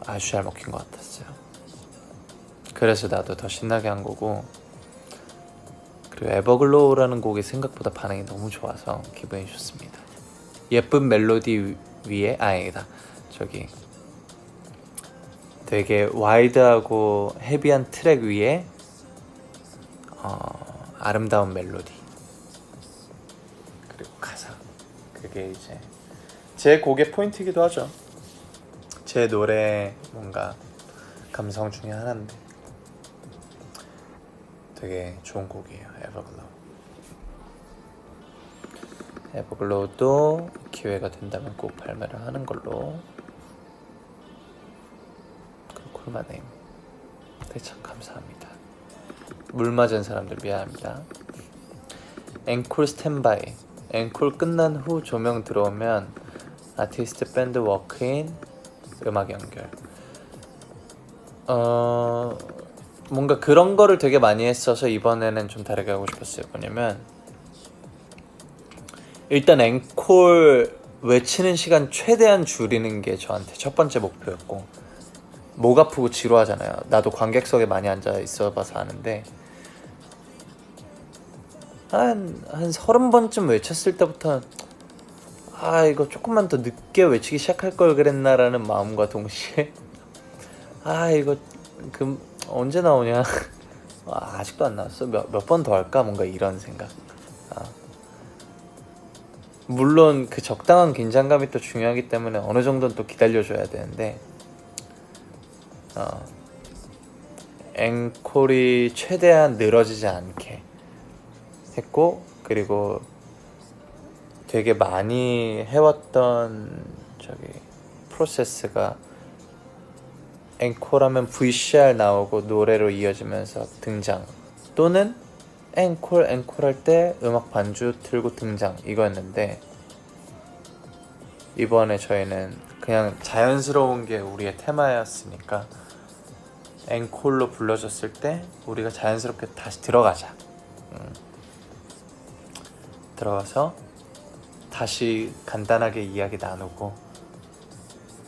아주 잘 먹힌 것 같았어요. 그래서 나도 더 신나게 한 거고, 그리고 에버글로우라는 곡이 생각보다 반응이 너무 좋아서 기분이 좋습니다. 예쁜 멜로디 위에 아니다, 저기 되게 와이드하고 헤비한 트랙 위에 아름다운 멜로디, 그리고 가사. 그게 이제 제 곡의 포인트이기도 하죠. 제 노래 뭔가 감성 중에 하나인데 되게 좋은 곡이에요, 에버글로우. 에버글로우도 기회가 된다면 꼭 발매를 하는 걸로. 콜마 네임 대참 감사합니다. 물 맞은 사람들 미안합니다. 앵콜 스탠바이. 앵콜 끝난 후 조명 들어오면 아티스트 밴드 워크인 음악 연결. 뭔가 그런 거를 되게 많이 했어서 이번에는 좀 다르게 하고 싶었어요. 뭐냐면 일단 앵콜 외치는 시간 최대한 줄이는 게 저한테 첫 번째 목표였고, 목 아프고 지루하잖아요. 나도 관객석에 많이 앉아 있어봐서 아는데 한 30번쯤 외쳤을 때부터 이거 조금만 더 늦게 외치기 시작할 걸 그랬나라는 마음과 동시에 이거 언제 나오냐 아직도 안 나왔어, 몇 번 더 할까, 뭔가 이런 생각. 물론 그 적당한 긴장감이 또 중요하기 때문에 어느 정도는 또 기다려줘야 되는데 앵콜이 최대한 늘어지지 않게 했고, 그리고 되게 많이 해왔던 프로세스가 앵콜하면 VCR 나오고 노래로 이어지면서 등장, 또는 앵콜 할 때 음악 반주 틀고 등장, 이거였는데 이번에 저희는 그냥 자연스러운 게 우리의 테마였으니까 앵콜로 불러줬을 때 우리가 자연스럽게 다시 들어가자. 들어가서 다시 간단하게 이야기 나누고,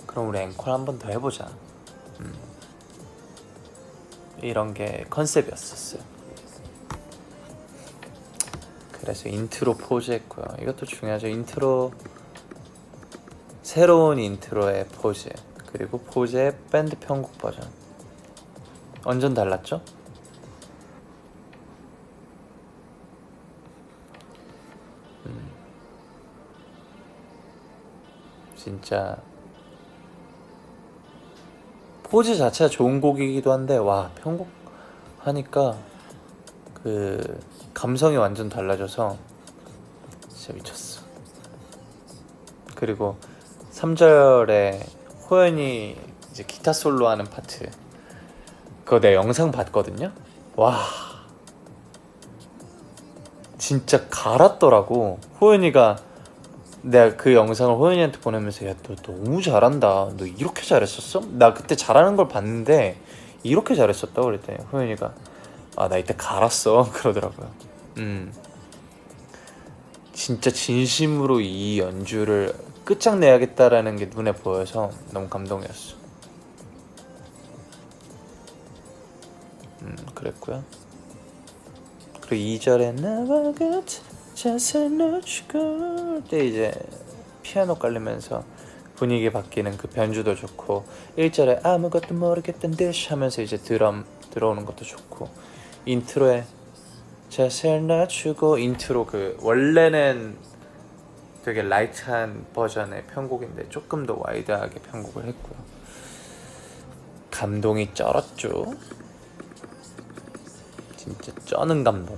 그럼 우리 앵콜 한 번 더 해보자. 이런 게 컨셉이었었어요. 그래서 인트로 포즈 했고요. 이것도 중요하죠. 인트로, 새로운 인트로의 포즈, 그리고 포즈의 밴드 편곡 버전 완전 달랐죠? 진짜 포즈 자체가 좋은 곡이기도 한데, 와, 편곡하니까 그 감성이 완전 달라져서 진짜 미쳤어. 그리고 3절에 호연이 이제 기타 솔로 하는 파트, 그거 내 영상 봤거든요. 와, 진짜 갈았더라고. 호연이가, 내가 그 영상을 호연이한테 보내면서, 야, 너 너무 잘한다, 너 이렇게 잘했었어? 나 그때 잘하는 걸 봤는데 이렇게 잘했었다고 그랬더니 호연이가, 아, 나 이때 갈았어 그러더라고요. 진짜 진심으로 이 연주를 끝장내야겠다라는 게 눈에 보여서 너무 감동이었어. 그랬고요. 그리고 2절에 나와 같은 자세 놓치고 때 이제 피아노 깔리면서 분위기 바뀌는 그 변주도 좋고, 1절에 아무것도 모르겠던 듯이 하면서 이제 드럼 들어오는 것도 좋고, 인트로에 자세를 낮추고, 인트로 그 원래는 되게 라이트한 버전의 편곡인데 조금 더 와이드하게 편곡을 했고요. 감동이 쩔었죠. 진짜 쩌는 감동.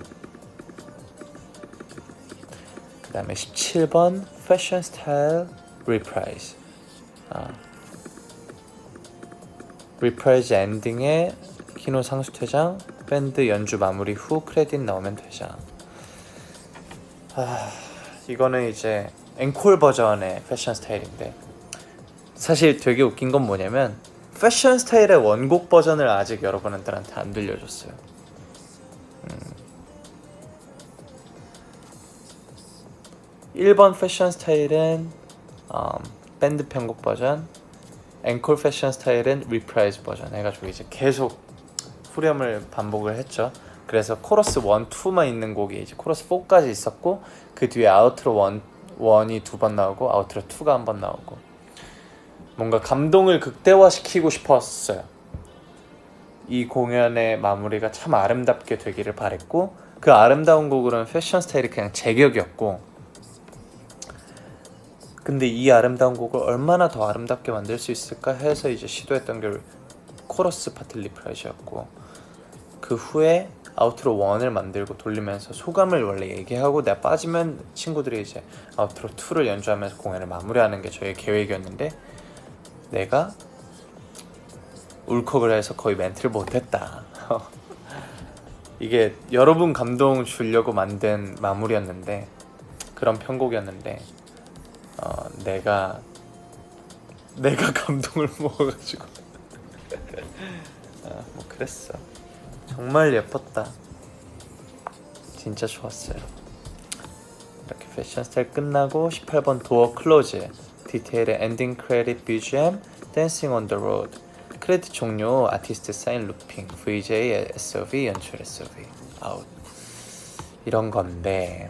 그 다음에 17번 패션 스타일 리프라이즈. 리프라이즈 엔딩에 키노 상수퇴장, 밴드 연주 마무리 후 크레딧 나오면 되자. 이거는 이제 앵콜 버전의 패션 스타일인데, 사실 되게 웃긴 건 뭐냐면 패션 스타일의 원곡 버전을 아직 여러분들한테 안 들려줬어요. 1번 패션 스타일은 밴드 편곡 버전, 앵콜 패션 스타일은 리프라이즈 버전 해가지고 이제 계속 후렴을 반복을 했죠. 그래서 코러스 1, 2만 있는 곡이 이제 코러스 4까지 있었고, 그 뒤에 아우트로 1이 2번 나오고 아우트로 2가 한 번 나오고, 뭔가 감동을 극대화시키고 싶었어요. 이 공연의 마무리가 참 아름답게 되기를 바랬고, 그 아름다운 곡으로는 패션 스타일이 그냥 제격이었고, 근데 이 아름다운 곡을 얼마나 더 아름답게 만들 수 있을까 해서 이제 시도했던 게 코러스 파트 리프라이즈였고, 그 후에 아우트로 1을 만들고 돌리면서 소감을 원래 얘기하고, 내가 빠지면 친구들이 이제 아우트로 2를 연주하면서 공연을 마무리하는 게 저의 계획이었는데, 내가 울컥을 해서 거의 멘트를 못했다. 이게 여러분 감동 주려고 만든 마무리였는데, 그런 편곡이었는데, 내가 감동을 먹어가지고 뭐 그랬어. 정말 예뻤다. 진짜 좋았어요. 이렇게 패션 스타일 끝나고 18번 도어 클로즈, 디테일의 엔딩 크레딧 BGM, 댄싱 온 더 로드, 크레딧 종료, 아티스트 사인 루핑, VJ SOV, 연출 SOV 아웃, 이런 건데,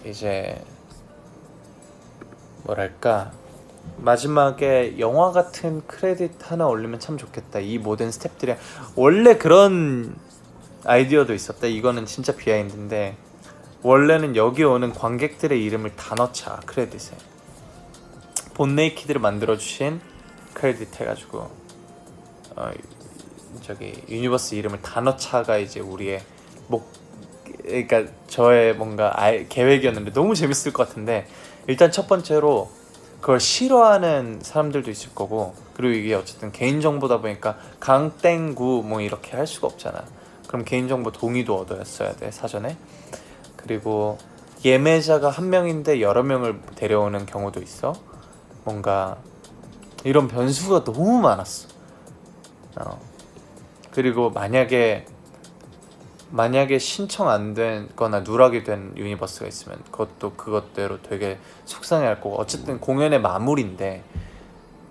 이제 뭐랄까, 마지막에 영화 같은 크레딧 하나 올리면 참 좋겠다. 이 모든 스태프들이, 원래 그런 아이디어도 있었다. 이거는 진짜 비하인드인데, 원래는 여기 오는 관객들의 이름을 다 넣자, 크레딧에. 본네이키드를 만들어주신 크레딧 해가지고 유니버스 이름을 다 넣자가 이제 우리의 그러니까 저의 뭔가 계획이었는데 너무 재밌을 것 같은데, 일단 첫 번째로 그걸 싫어하는 사람들도 있을 거고, 그리고 이게 어쨌든 개인정보다 보니까 강땡구 뭐 이렇게 할 수가 없잖아. 그럼 개인정보 동의도 얻어야 돼, 사전에. 그리고 예매자가 한 명인데 여러 명을 데려오는 경우도 있어. 뭔가 이런 변수가 너무 많았어. 그리고 만약에 신청 안 된 거나 누락이 된 유니버스가 있으면 그것도 그것대로 되게 속상해할 거고, 어쨌든 공연의 마무리인데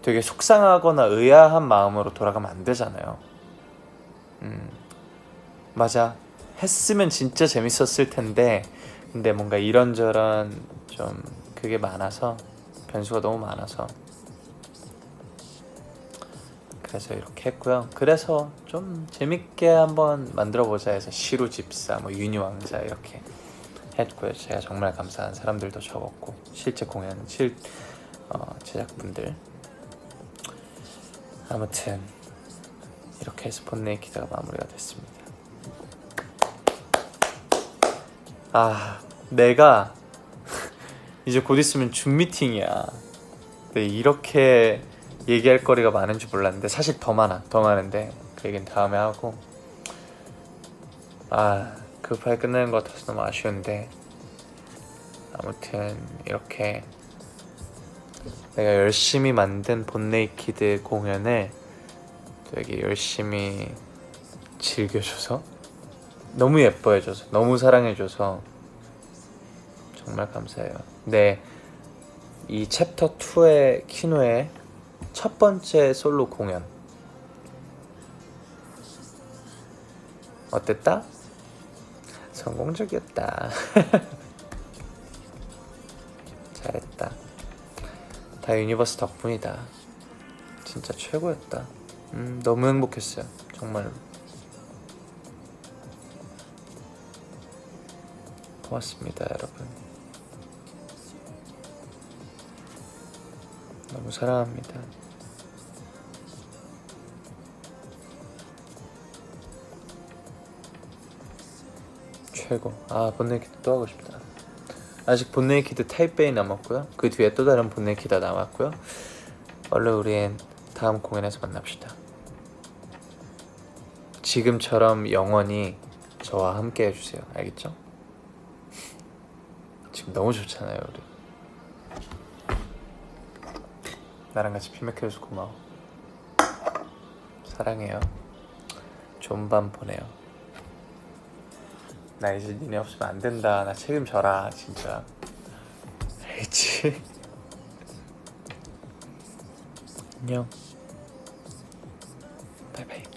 되게 속상하거나 의아한 마음으로 돌아가면 안 되잖아요. 맞아, 했으면 진짜 재밌었을 텐데, 근데 뭔가 이런저런 좀 그게 많아서, 변수가 너무 많아서, 그래서 이렇게 했고요. 그래서 좀 재밌게 한번 만들어보자 해서 시루집사, 뭐 유니왕자 이렇게 했고요. 제가 정말 감사한 사람들도 적었고, 실제 공연 제작분들. 아무튼 이렇게 해서 본네이키드가 마무리가 됐습니다. 내가 이제 곧 있으면 줌 미팅이야. 근데 이렇게 얘기할 거리가 많은 줄 몰랐는데, 사실 더 많은데 그 얘기는 다음에 하고, 급하게 끝내는 것 같아서 너무 아쉬운데, 아무튼 이렇게 내가 열심히 만든 본네이키드 공연을 되게 열심히 즐겨줘서, 너무 예뻐해줘서, 너무 사랑해줘서 정말 감사해요. 네, 이 챕터 2의 키노의 첫 번째 솔로 공연 어땠다? 성공적이었다. 잘했다. 다 유니버스 덕분이다. 진짜 최고였다. 너무 행복했어요. 정말로. 고맙습니다, 여러분. 너무 사랑합니다. 최고. 본네이키드 또 하고 싶다. 아직 본네이키드 타이베이 남았고요. 그 뒤에 또 다른 본네이키드가 남았고요. 얼른 우린 다음 공연에서 만납시다. 지금처럼 영원히 저와 함께 해주세요. 알겠죠? 지금 너무 좋잖아요, 우리. 나랑 같이 피맥해줘서 고마워. 사랑해요. 좋은 밤 보내요. 나 이제 니네 없으면 안 된다. 나 책임져라, 진짜. 알겠지? 안녕. 바이바이.